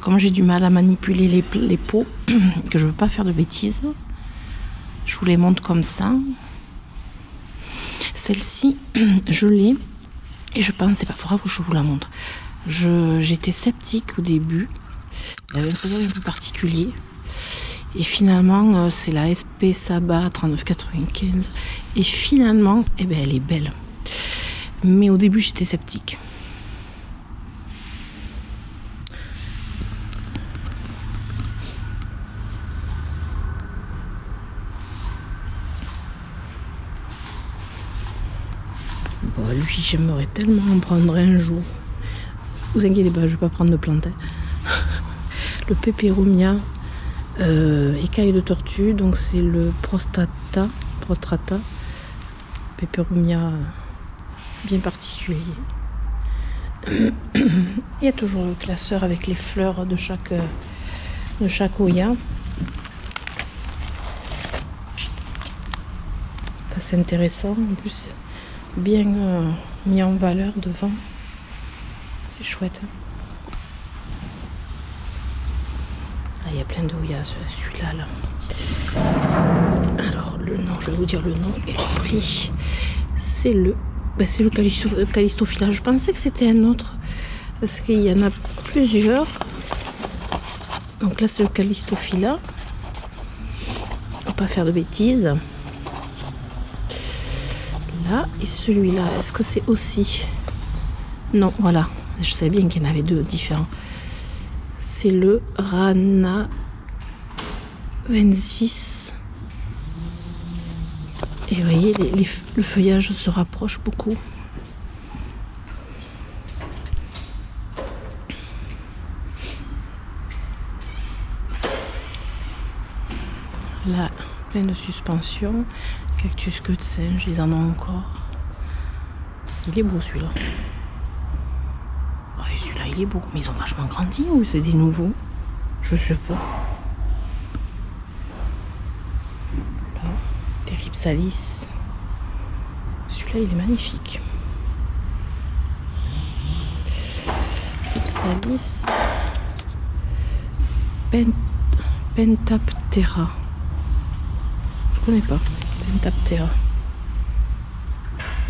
Comme j'ai du mal à manipuler les pots, que je veux pas faire de bêtises, je vous les montre comme ça. Celle-ci, je l'ai. Et je pense, c'est pas grave, je vous la montre. J'étais sceptique au début. Elle avait un feuillage un peu particulier. Et finalement, c'est la SP Saba 39,95. Et finalement, eh ben, elle est belle. Mais au début, j'étais sceptique. Lui, j'aimerais tellement en prendre un jour. Vous inquiétez pas, je vais pas prendre de plante. Le Peperomia écaille de tortue, donc c'est le prostrata. Peperomia bien particulier. Il y a toujours le classeur avec les fleurs de chaque Oya. Ça, c'est intéressant. En plus, bien mis en valeur devant. C'est chouette. Ah, il y a plein de Oya, celui-là. Là. Alors, le nom, je vais vous dire le nom et le prix. C'est le Callistophila. Je pensais que c'était un autre parce qu'il y en a plusieurs. Donc là, c'est le Callistophila. On va pas faire de bêtises. Là, et celui-là, est-ce que c'est aussi... Non, voilà. Je savais bien qu'il y en avait deux différents. C'est le Rana 26. Et vous voyez, le feuillage se rapproche beaucoup. Là, plein de suspensions. Cactus queue de singe, ils en ont encore. Il est beau celui-là. Ouais, celui-là il est beau. Mais ils ont vachement grandi ou c'est des nouveaux? Je sais pas. Là, des Rhipsalis. Celui-là il est magnifique. Rhipsalis Pentaptera. Je connais pas. Pentaptera.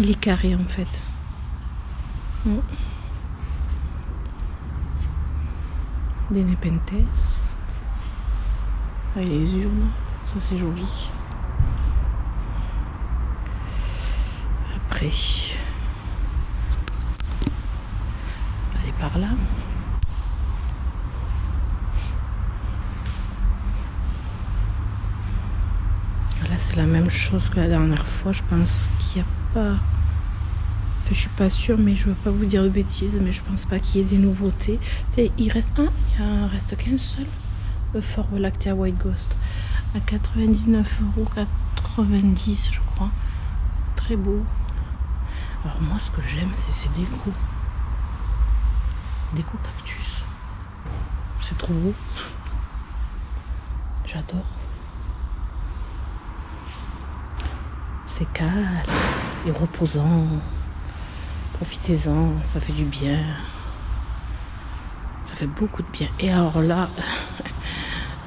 Il est carré en fait. Des Nepenthes. Ah, les urnes, ça c'est joli. Après, aller par là. c'est la même chose que la dernière fois. Je pense qu'il n'y a pas... Enfin, je suis pas sûre, mais je veux pas vous dire de bêtises, mais je pense pas qu'il y ait des nouveautés. Tu sais, il reste reste qu'un seul. Euphorbia Lactea White Ghost à 99,90 €, je crois. Très beau. Alors moi, ce que j'aime, c'est ces décos. Déco cactus. C'est trop beau. J'adore. C'est calme et reposant. Profitez-en, ça fait du bien. Ça fait beaucoup de bien. Et alors là,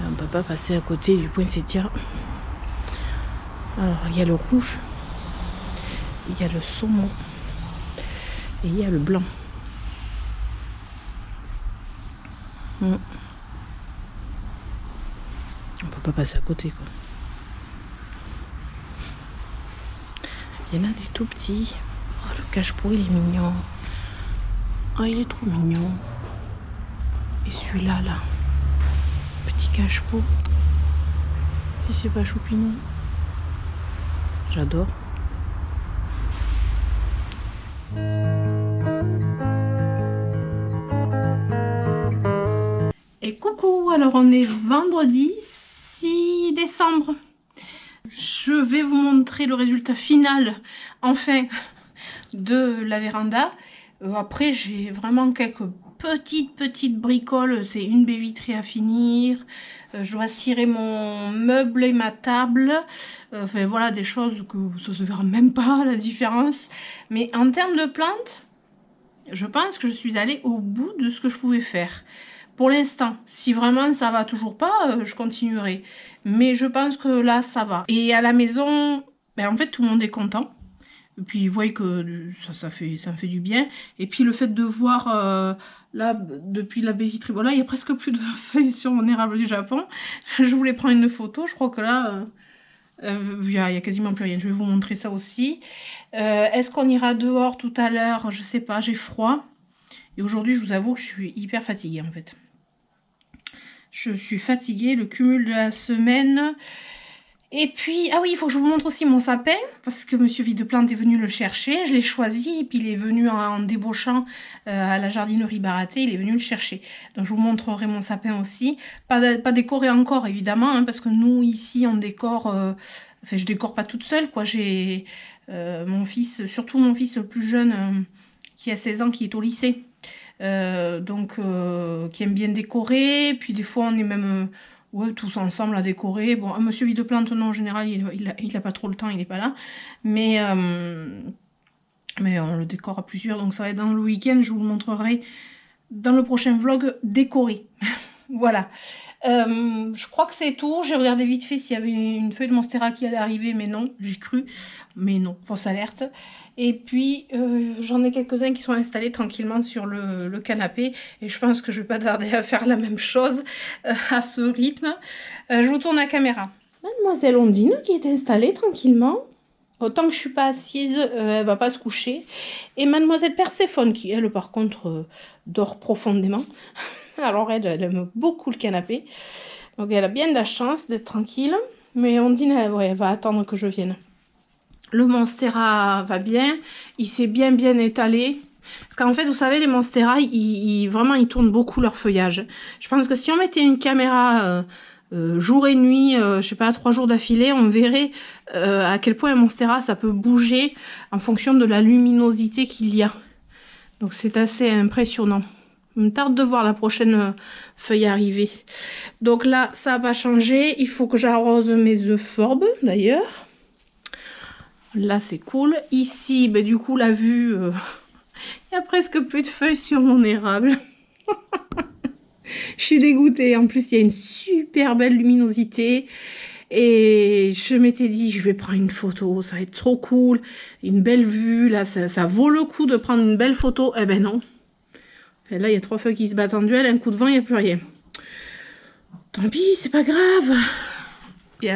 on ne peut pas passer à côté du poinsettia. Alors, il y a le rouge, il y a le saumon et il y a le blanc. On ne peut pas passer à côté, quoi. Il y en a des tout petits. Oh, le cache-pot, il est mignon. Oh, il est trop mignon. Et celui-là, là. Petit cache-pot. Si c'est pas choupinou. J'adore. Et coucou, alors on est vendredi 6 décembre. Je vais vous montrer le résultat final, enfin, de la véranda. Après, j'ai vraiment quelques petites bricoles. C'est une baie vitrée à finir. Je dois cirer mon meuble et ma table. Enfin, voilà, des choses que ça se verra même pas, la différence. Mais en termes de plantes, je pense que je suis allée au bout de ce que je pouvais faire. Pour l'instant, si vraiment ça va toujours pas, je continuerai. Mais je pense que là, ça va. Et à la maison, ben, en fait, tout le monde est content. Et puis, vous voyez que ça me fait du bien. Et puis, le fait de voir, là, depuis la baie vitrée, voilà, il y a presque plus de feuilles sur mon érable du Japon. Je voulais prendre une photo. Je crois que là, il y a quasiment plus rien. Je vais vous montrer ça aussi. Est-ce qu'on ira dehors tout à l'heure? Je sais pas, j'ai froid. Et aujourd'hui, je vous avoue que je suis hyper fatiguée, en fait. Je suis fatiguée, le cumul de la semaine. Et puis, ah oui, il faut que je vous montre aussi mon sapin, parce que Monsieur Videplante est venu le chercher. Je l'ai choisi, et puis il est venu en débauchant à la jardinerie Baraté, il est venu le chercher. Donc je vous montrerai mon sapin aussi. Pas décoré encore, évidemment, hein, parce que nous, ici, on décore... enfin, je décore pas toute seule, quoi. J'ai mon fils, surtout mon fils le plus jeune, qui a 16 ans, qui est au lycée. Donc qui aime bien décorer, puis des fois on est même ouais, tous ensemble à décorer. Bon, Monsieur Videplante, non, en général il a pas trop le temps, il n'est pas là, mais on le décore à plusieurs, donc ça va être dans le week-end. Je vous le montrerai dans le prochain vlog décoré. Voilà. Je crois que c'est tout. J'ai regardé vite fait s'il y avait une feuille de monstera qui allait arriver, mais non, j'ai cru, mais non, fausse alerte. Et puis j'en ai quelques-uns qui sont installés tranquillement sur le canapé, et je pense que je vais pas tarder à faire la même chose à ce rythme. Je vous tourne la caméra. Mademoiselle Ondine qui est installée tranquillement. Autant que je suis pas assise, elle va pas se coucher. Et Mademoiselle Perséphone qui, elle, par contre, dort profondément. Alors elle aime beaucoup le canapé. Donc elle a bien de la chance d'être tranquille. Mais Ondine, ouais, elle va attendre que je vienne. Le monstera va bien. Il s'est bien étalé. Parce qu'en fait, vous savez, les monstera, vraiment, ils tournent beaucoup leur feuillage. Je pense que si on mettait une caméra... jour et nuit, je sais pas, 3 jours d'affilée, on verrait à quel point un monstera ça peut bouger en fonction de la luminosité qu'il y a. Donc c'est assez impressionnant. Je me tarde de voir la prochaine feuille arriver. Donc là, ça va changer. Il faut que j'arrose mes euphorbes d'ailleurs. Là c'est cool. Ici, ben, du coup la vue, il y a presque plus de feuilles sur mon érable. Je suis dégoûtée. En plus, il y a une super belle luminosité. Et je m'étais dit, je vais prendre une photo. Ça va être trop cool. Une belle vue. Là, ça vaut le coup de prendre une belle photo. Eh ben non. Et là, il y a 3 feuilles qui se battent en duel. Un coup de vent, il n'y a plus rien. Tant pis, c'est pas grave. Et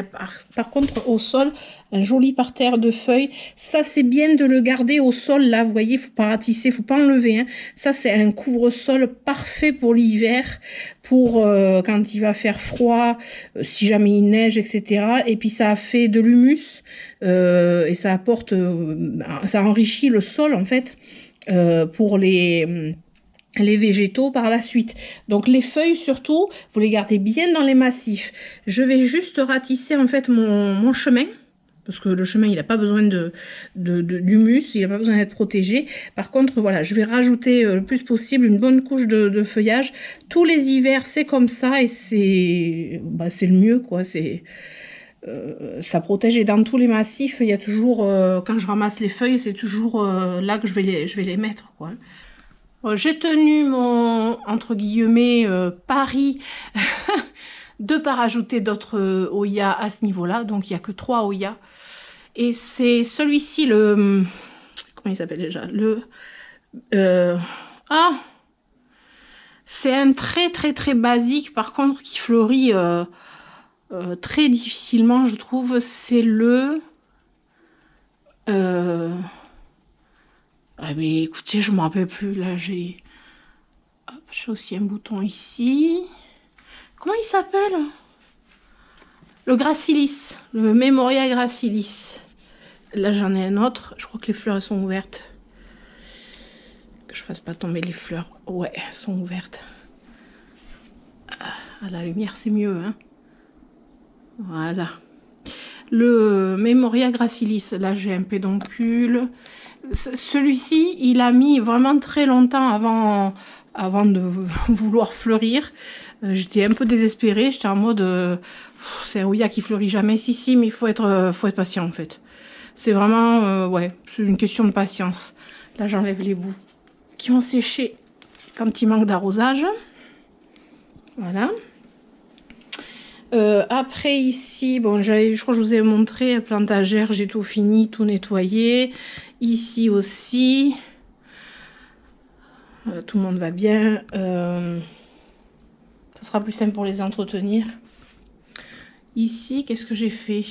par contre, au sol, un joli parterre de feuilles. Ça, c'est bien de le garder au sol, là. Vous voyez, il faut pas ratisser, faut pas enlever. Hein. Ça, c'est un couvre-sol parfait pour l'hiver, pour quand il va faire froid, si jamais il neige, etc. Et puis, ça fait de l'humus et ça apporte, ça enrichit le sol, en fait, pour les végétaux par la suite. Donc les feuilles surtout, vous les gardez bien dans les massifs. Je vais juste ratisser en fait mon chemin, parce que le chemin il n'a pas besoin d'humus, il n'a pas besoin d'être protégé. Par contre voilà, je vais rajouter le plus possible une bonne couche de feuillage. Tous les hivers c'est comme ça et c'est le mieux quoi. Ça protège et dans tous les massifs il y a toujours, quand je ramasse les feuilles c'est toujours là que je vais les mettre quoi. J'ai tenu mon, entre guillemets, pari de ne pas rajouter d'autres Oya à ce niveau-là. Donc, il n'y a que 3 Oya. Et c'est celui-ci, le... Comment il s'appelle déjà? C'est un très, très, très basique, par contre, qui fleurit très difficilement, je trouve. C'est le... Ah mais écoutez, je ne me rappelle plus, là j'ai aussi un bouton ici. Comment il s'appelle? Le Gracilis, le Memoria Gracilis. Là j'en ai un autre, je crois que les fleurs elles sont ouvertes. Que je fasse pas tomber les fleurs. Ouais, elles sont ouvertes. À la lumière c'est mieux, hein. Voilà. Le Memoria Gracilis, là j'ai un pédoncule. Celui-ci, il a mis vraiment très longtemps avant de vouloir fleurir. J'étais un peu désespérée. J'étais en mode, c'est un Oya qui fleurit jamais. Si, mais il faut être patient en fait. C'est vraiment, ouais, c'est une question de patience. Là, j'enlève les bouts qui ont séché quand il manque d'arrosage. Voilà. Après ici, bon, je crois que je vous ai montré, plantagère, j'ai tout fini, tout nettoyé. Ici aussi, tout le monde va bien. Ça sera plus simple pour les entretenir. Ici, qu'est-ce que j'ai fait?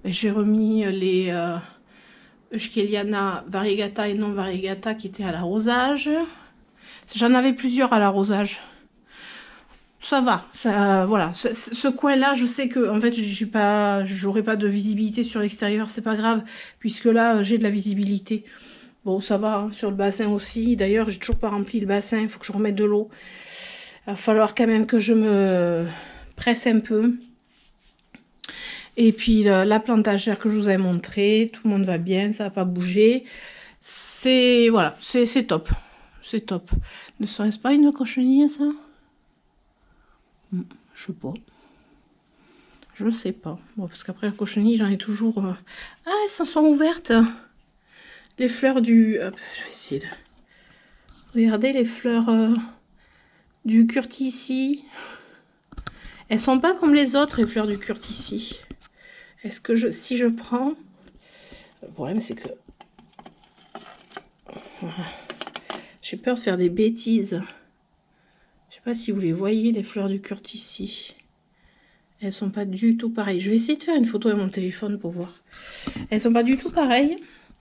J'ai remis les Eucheliana variegata et non variegata qui étaient à l'arrosage. J'en avais plusieurs à l'arrosage. Ça va, ça, voilà. Ce coin-là, je sais que en fait, j'aurai pas de visibilité sur l'extérieur, c'est pas grave, puisque là, j'ai de la visibilité. Bon, ça va, hein, sur le bassin aussi. D'ailleurs, j'ai toujours pas rempli le bassin, il faut que je remette de l'eau. Il va falloir quand même que je me presse un peu. Et puis, la plantagère que je vous ai montré, tout le monde va bien, ça va pas bouger. C'est, voilà, c'est top. C'est top. Ne serait-ce pas une cochenille, ça? Je sais pas. Je sais pas. Bon, parce qu'après la cochenille, j'en ai toujours... Ah, elles s'en sont ouvertes. Les fleurs du... Hop, je vais essayer de... Regardez les fleurs du Curtici. Elles sont pas comme les autres, les fleurs du Curtici. Est-ce que si je prends... Le problème, c'est que... J'ai peur de faire des bêtises. Je sais pas si vous les voyez, les fleurs du Curtici. Elles sont pas du tout pareilles. Je vais essayer de faire une photo avec mon téléphone pour voir. Elles sont pas du tout pareilles.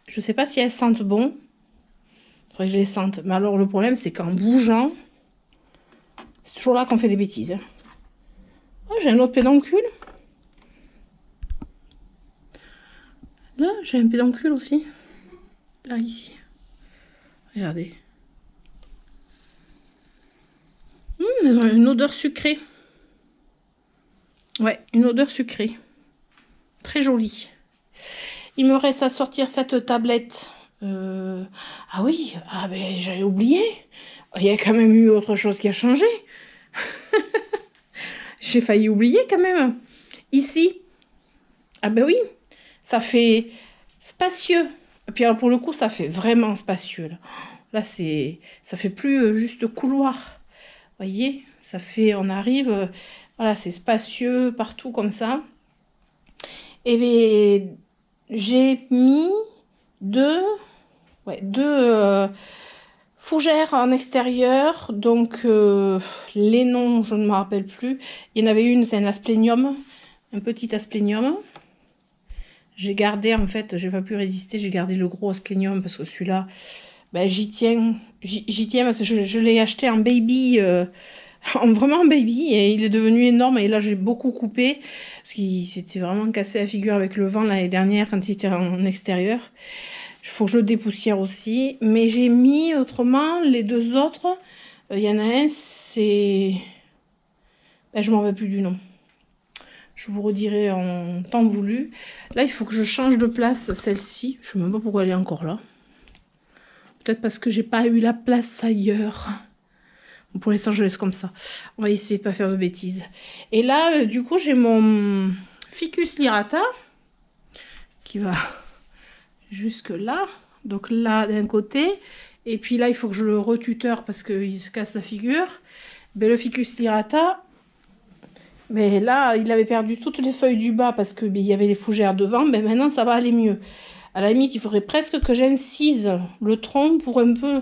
Je sais pas si elles sentent bon. Il faudrait que je les sente. Mais alors le problème c'est qu'en bougeant, c'est toujours là qu'on fait des bêtises. Oh, j'ai un autre pédoncule. Là, j'ai un pédoncule aussi. Là, ici. Regardez. Elles ont une odeur sucrée. Ouais, une odeur sucrée. Très jolie. Il me reste à sortir cette tablette. Ah oui, ah ben j'avais oublié. Il y a quand même eu autre chose qui a changé. J'ai failli oublier quand même. Ici. Ah ben oui, ça fait spacieux. Et puis alors pour le coup, ça fait vraiment spacieux. Là, ça fait plus juste couloir. Voyez, ça fait, on arrive, voilà, c'est spacieux partout comme ça. Et bien, j'ai mis deux fougères en extérieur. Donc, les noms, je ne me rappelle plus. Il y en avait une, c'est un asplenium. un petit Asplenium. J'ai gardé, en fait, j'ai pas pu résister, j'ai gardé le gros Asplenium parce que celui-là, ben, j'y tiens parce que je l'ai acheté en baby, vraiment baby, et il est devenu énorme, et là j'ai beaucoup coupé, parce qu'il s'était vraiment cassé la figure avec le vent l'année dernière quand il était en extérieur. Il faut que je le dépoussière aussi, mais j'ai mis autrement les deux autres, il y en a un, c'est... Ben, je m'en rappelle plus du nom. Je vous redirai en temps voulu. Là, il faut que je change de place celle-ci. Je ne sais même pas pourquoi elle est encore là. Peut-être parce que j'ai pas eu la place ailleurs. Pour l'instant, je laisse comme ça. On va essayer de pas faire de bêtises. Et là, du coup, j'ai mon Ficus lyrata qui va jusque là. Donc là, d'un côté. Et puis là, il faut que je le retuteur parce qu'il se casse la figure. Mais le Ficus lyrata, mais là, il avait perdu toutes les feuilles du bas parce qu'il y avait les fougères devant. Mais maintenant, ça va aller mieux. À la limite, il faudrait presque que j'incise le tronc pour un peu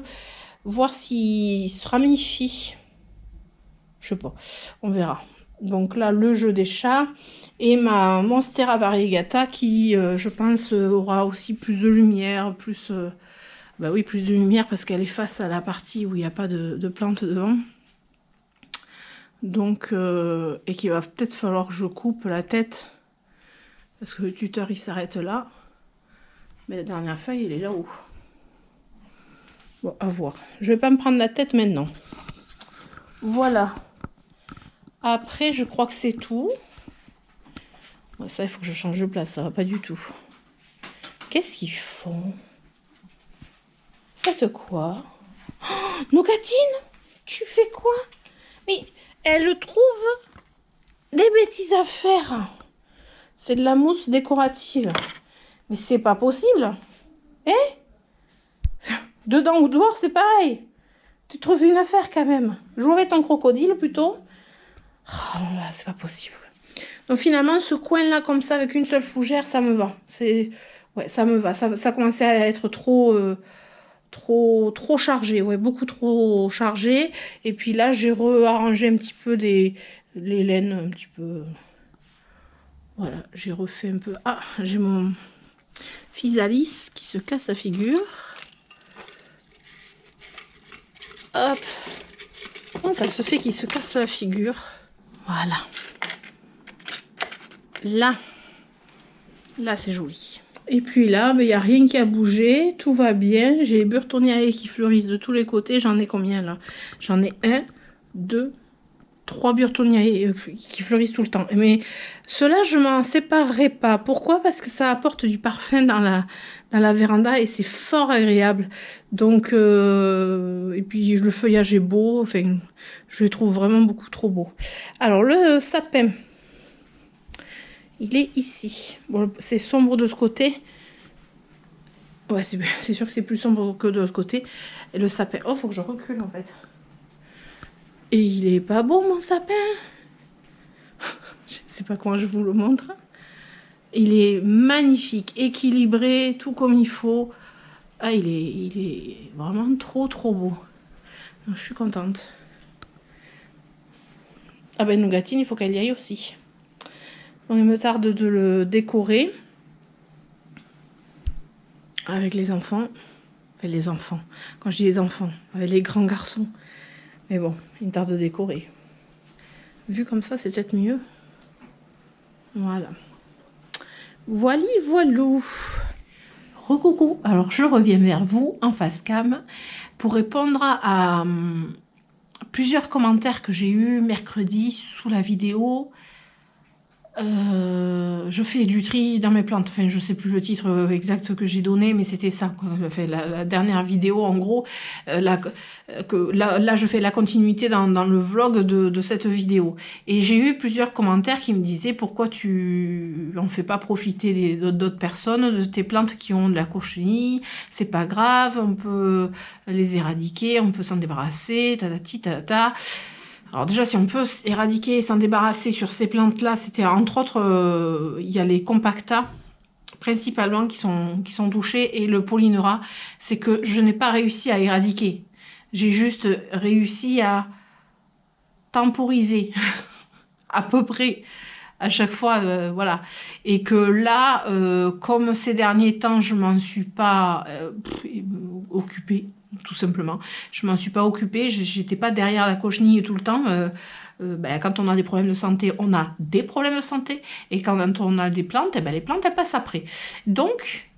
voir s'il se ramifie. Je sais pas, on verra. Donc là, le jeu des chats et ma Monstera variegata qui, je pense, aura aussi plus de lumière, plus... bah oui, plus de lumière parce qu'elle est face à la partie où il n'y a pas de plantes devant. Donc, et qu'il va peut-être falloir que je coupe la tête parce que le tuteur, il s'arrête là. Mais la dernière feuille, elle est là-haut. Bon, à voir. Je vais pas me prendre la tête maintenant. Voilà. Après, je crois que c'est tout. Bon, ça, il faut que je change de place. Ça va pas du tout. Qu'est-ce qu'ils font? Faites quoi? Oh, Nogatine, tu fais quoi? Mais elle trouve des bêtises à faire. C'est de la mousse décorative. Mais c'est pas possible. Eh? Dedans ou dehors, c'est pareil. Tu trouves une affaire quand même. Joue avec ton crocodile plutôt. Oh là là, c'est pas possible. Donc finalement, ce coin-là, comme ça, avec une seule fougère, ça me va. Ouais, ça me va. Ça commençait à être trop chargé. Ouais, beaucoup trop chargé. Et puis là, j'ai rearrangé un petit peu les laines, un petit peu. Voilà, j'ai refait un peu. Ah, j'ai mon physalis qui se casse la figure. Hop. Comment ça se fait qu'il se casse la figure? Voilà. Là c'est joli. Et puis là, il n'y a rien qui a bougé. Tout va bien. J'ai les burtoniae qui fleurissent de tous les côtés. J'en ai combien là? J'en ai 1, 2, 3 burtoniae qui fleurissent tout le temps. Mais ceux-là, je m'en séparerai pas. Pourquoi? Parce que ça apporte du parfum dans la véranda et c'est fort agréable. Donc, et puis le feuillage est beau. Enfin, je les trouve vraiment beaucoup trop beaux. Alors, le sapin, il est ici. Bon, c'est sombre de ce côté. Ouais, c'est sûr que c'est plus sombre que de l'autre côté. Et le sapin, oh, faut que je recule en fait. Et il est pas beau mon sapin. Je sais pas comment je vous le montre. Il est magnifique, équilibré, tout comme il faut. Ah, il est vraiment trop beau. Donc, je suis contente. Ah ben Nougatine, il faut qu'elle y aille aussi. Donc il me tarde de le décorer. Avec les enfants. Enfin les enfants. Quand je dis les enfants, avec les grands garçons. Mais bon, il me tarde de décorer. Vu comme ça, c'est peut-être mieux. Voilà. Voilou. Recoucou. Alors, je reviens vers vous en face cam pour répondre à plusieurs commentaires que j'ai eu mercredi sous la vidéo. Je fais du tri dans mes plantes. Enfin, je sais plus le titre exact que j'ai donné, mais c'était ça. Enfin, la dernière vidéo, en gros, là, je fais la continuité dans le vlog de cette vidéo. Et j'ai eu plusieurs commentaires qui me disaient pourquoi tu en fais pas profiter d'autres personnes de tes plantes qui ont de la cochenille. C'est pas grave, on peut les éradiquer, on peut s'en débarrasser, tatati tatata. Alors déjà, si on peut éradiquer et s'en débarrasser sur ces plantes-là, c'était entre autres, il y a les compacta, principalement, qui sont touchés, et le polyneurat, c'est que je n'ai pas réussi à éradiquer. J'ai juste réussi à temporiser, à peu près, à chaque fois, voilà. Et que là, comme ces derniers temps, je m'en suis pas occupée, tout simplement. Je m'en suis pas occupée, j'étais pas derrière la cochenille tout le temps. Ben, quand on a des problèmes de santé, on a des problèmes de santé. Et quand on a des plantes, eh ben, les plantes, elles passent après. Donc,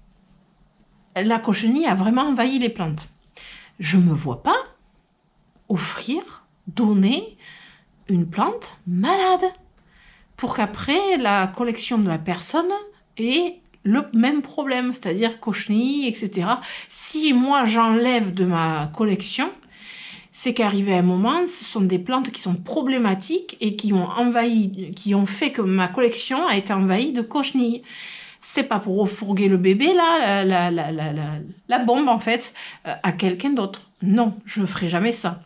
la cochenille a vraiment envahi les plantes. Je me vois pas offrir, donner une plante malade pour qu'après la collection de la personne ait le même problème, c'est-à-dire cochenille, etc. Si moi j'enlève de ma collection, c'est qu'arrivé à un moment, ce sont des plantes qui sont problématiques et qui ont fait que ma collection a été envahie de cochenilles. C'est pas pour refourguer le bébé, là, la bombe, en fait, à quelqu'un d'autre. Non, je ferai jamais ça.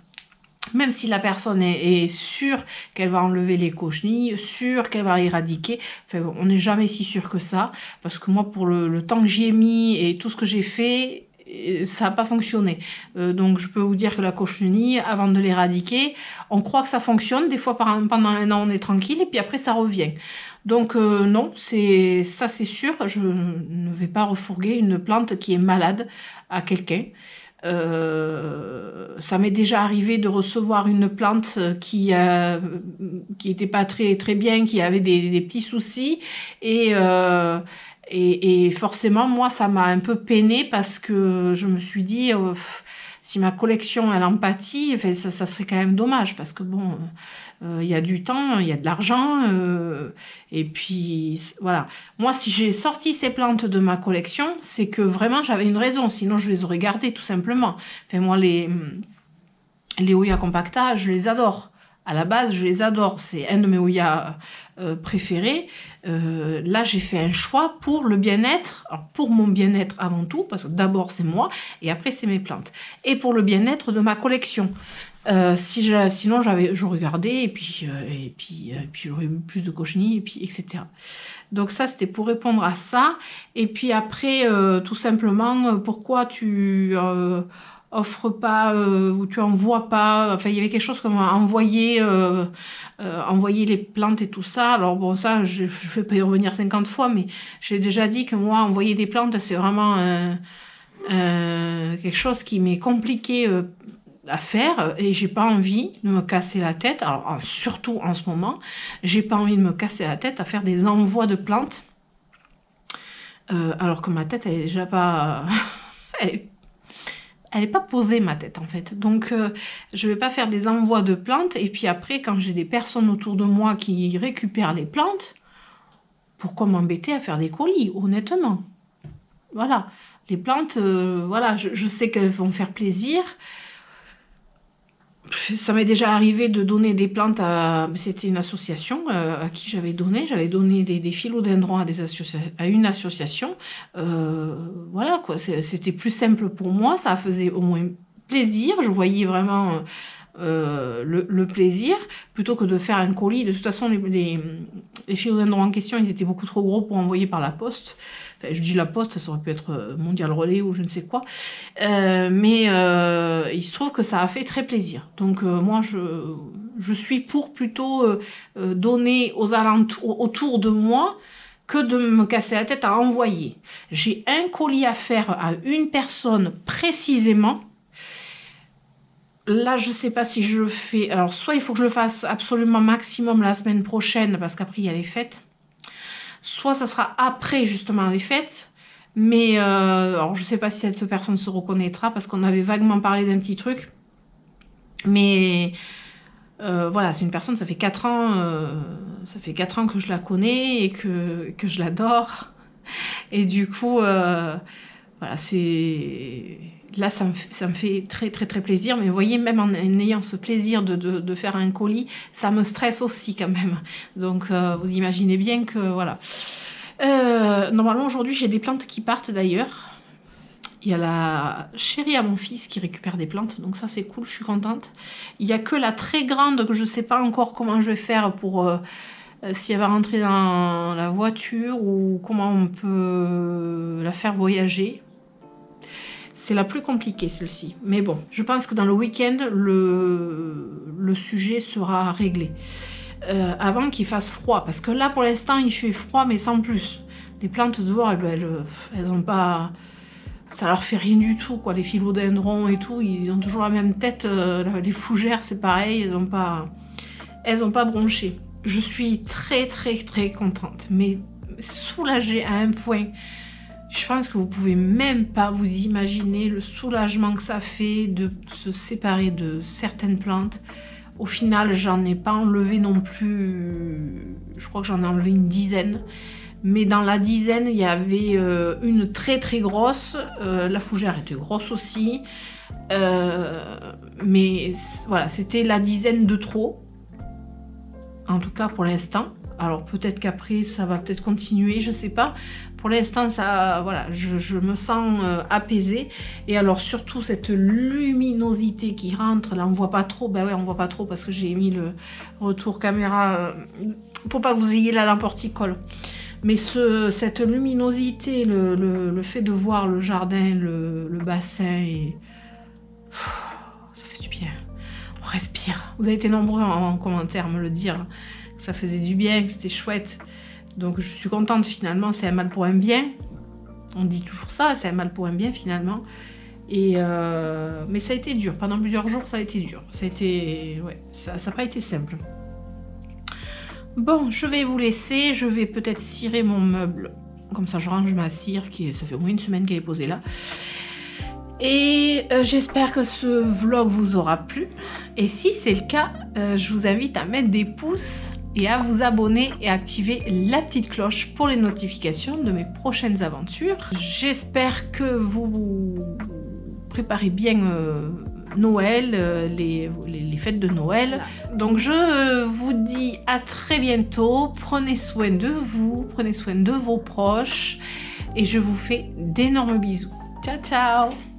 Même si la personne est sûre qu'elle va enlever les cochenilles, sûre qu'elle va éradiquer, enfin, on n'est jamais si sûr que ça, parce que moi, pour le temps que j'y ai mis et tout ce que j'ai fait, ça n'a pas fonctionné. Donc je peux vous dire que la cochenille, avant de l'éradiquer, on croit que ça fonctionne, des fois pendant un an on est tranquille, et puis après ça revient. Donc non, c'est sûr, je ne vais pas refourguer une plante qui est malade à quelqu'un. Ça m'est déjà arrivé de recevoir une plante qui était pas très très bien, qui avait des petits soucis, et forcément moi ça m'a un peu peinée parce que je me suis dit si ma collection elle en pâtit, enfin, ça serait quand même dommage, parce que bon, il y a du temps, il y a de l'argent, et puis voilà. Moi, si j'ai sorti ces plantes de ma collection, c'est que vraiment j'avais une raison, sinon je les aurais gardées tout simplement. Enfin, moi, les Hoya compacta, je les adore. À la base, je les adore. C'est un de mes Hoya préférés. Là, j'ai fait un choix pour le bien-être. Alors, pour mon bien-être avant tout, parce que d'abord, c'est moi, et après, c'est mes plantes. Et pour le bien-être de ma collection. Sinon, j'aurais gardé, et puis j'aurais eu plus de cochenilles, et puis etc. Donc ça, c'était pour répondre à ça. Et puis après, tout simplement, pourquoi tu offres pas ou tu envoies pas, enfin il y avait quelque chose comme envoyer les plantes et tout ça. Alors bon, ça je vais pas y revenir 50 fois, mais j'ai déjà dit que moi envoyer des plantes c'est vraiment quelque chose qui m'est compliqué à faire, et j'ai pas envie de me casser la tête. Alors surtout en ce moment, j'ai pas envie de me casser la tête à faire des envois de plantes alors que ma tête elle est déjà pas elle n'est pas posée, ma tête, en fait. Donc, je ne vais pas faire des envois de plantes. Et puis après, quand j'ai des personnes autour de moi qui récupèrent les plantes, pourquoi m'embêter à faire des colis, honnêtement? Voilà. Les plantes, voilà, je sais qu'elles vont faire plaisir. Ça m'est déjà arrivé de donner des plantes à... C'était une association à qui j'avais donné. J'avais donné des philodendrons à une association. Voilà, quoi. C'était plus simple pour moi. Ça faisait au moins plaisir. Je voyais vraiment le plaisir, plutôt que de faire un colis. De toute façon, les philodendrons en question, ils étaient beaucoup trop gros pour envoyer par la poste. Enfin, je dis la poste, ça aurait pu être Mondial Relais ou je ne sais quoi. Mais il se trouve que ça a fait très plaisir. Donc moi, je suis pour plutôt donner aux alentours, autour de moi, que de me casser la tête à envoyer. J'ai un colis à faire à une personne précisément. Là, je sais pas si je le fais. Alors, soit il faut que je le fasse absolument maximum la semaine prochaine, parce qu'après, il y a les fêtes. Soit ça sera après, justement, les fêtes. Mais, alors, je sais pas si cette personne se reconnaîtra, parce qu'on avait vaguement parlé d'un petit truc. Mais, voilà, c'est une personne, ça fait 4 ans, que je la connais et que je l'adore. Et du coup, voilà, c'est... Là, ça me fait très, très, très plaisir. Mais vous voyez, même en ayant ce plaisir de faire un colis, ça me stresse aussi quand même. Donc, vous imaginez bien que, voilà. Normalement, aujourd'hui, j'ai des plantes qui partent d'ailleurs. Il y a la chérie à mon fils qui récupère des plantes. Donc ça, c'est cool, je suis contente. Il n'y a que la très grande que je ne sais pas encore comment je vais faire pour... si elle va rentrer dans la voiture ou comment on peut la faire voyager. C'est la plus compliquée, celle-ci. Mais bon, je pense que dans le week-end, le sujet sera réglé. avant qu'il fasse froid. Parce que là, pour l'instant, il fait froid, mais sans plus. Les plantes dehors, elles ont pas... Ça leur fait rien du tout, quoi. Les philodendrons et tout, ils ont toujours la même tête. Les fougères, c'est pareil, elles ont pas bronché. Je suis très contente, mais soulagée à un point. Je pense que vous pouvez même pas vous imaginer le soulagement que ça fait de se séparer de certaines plantes. Au final, j'en ai pas enlevé non plus, je crois que j'en ai enlevé une dizaine. Mais dans la dizaine, il y avait une très grosse. La fougère était grosse aussi. Mais voilà, c'était la dizaine de trop. En tout cas pour l'instant. Alors peut-être qu'après ça va peut-être continuer, je sais pas. Pour l'instant ça, voilà, je me sens apaisée. Et alors surtout cette luminosité qui rentre, là on voit pas trop, ben ouais on voit pas trop parce que j'ai mis le retour caméra pour pas que vous ayez la lampe horticole. Mais cette luminosité, le fait de voir le jardin, le bassin, et ça fait du bien. On respire. Vous avez été nombreux en commentaire à me le dire. Que ça faisait du bien, que c'était chouette. Donc je suis contente finalement, c'est un mal pour un bien. On dit toujours ça, c'est un mal pour un bien finalement. Et mais ça a été dur, pendant plusieurs jours ça a été dur. Ça a été, ouais, ça n'a pas été simple. Bon, je vais vous laisser, je vais peut-être cirer mon meuble. Comme ça je range ma cire, ça fait au moins une semaine qu'elle est posée là. Et j'espère que ce vlog vous aura plu. Et si c'est le cas, je vous invite à mettre des pouces et à vous abonner et activer la petite cloche pour les notifications de mes prochaines aventures. J'espère que vous préparez bien Noël, les fêtes de Noël. Donc je vous dis à très bientôt. Prenez soin de vous, prenez soin de vos proches et je vous fais d'énormes bisous. Ciao ciao!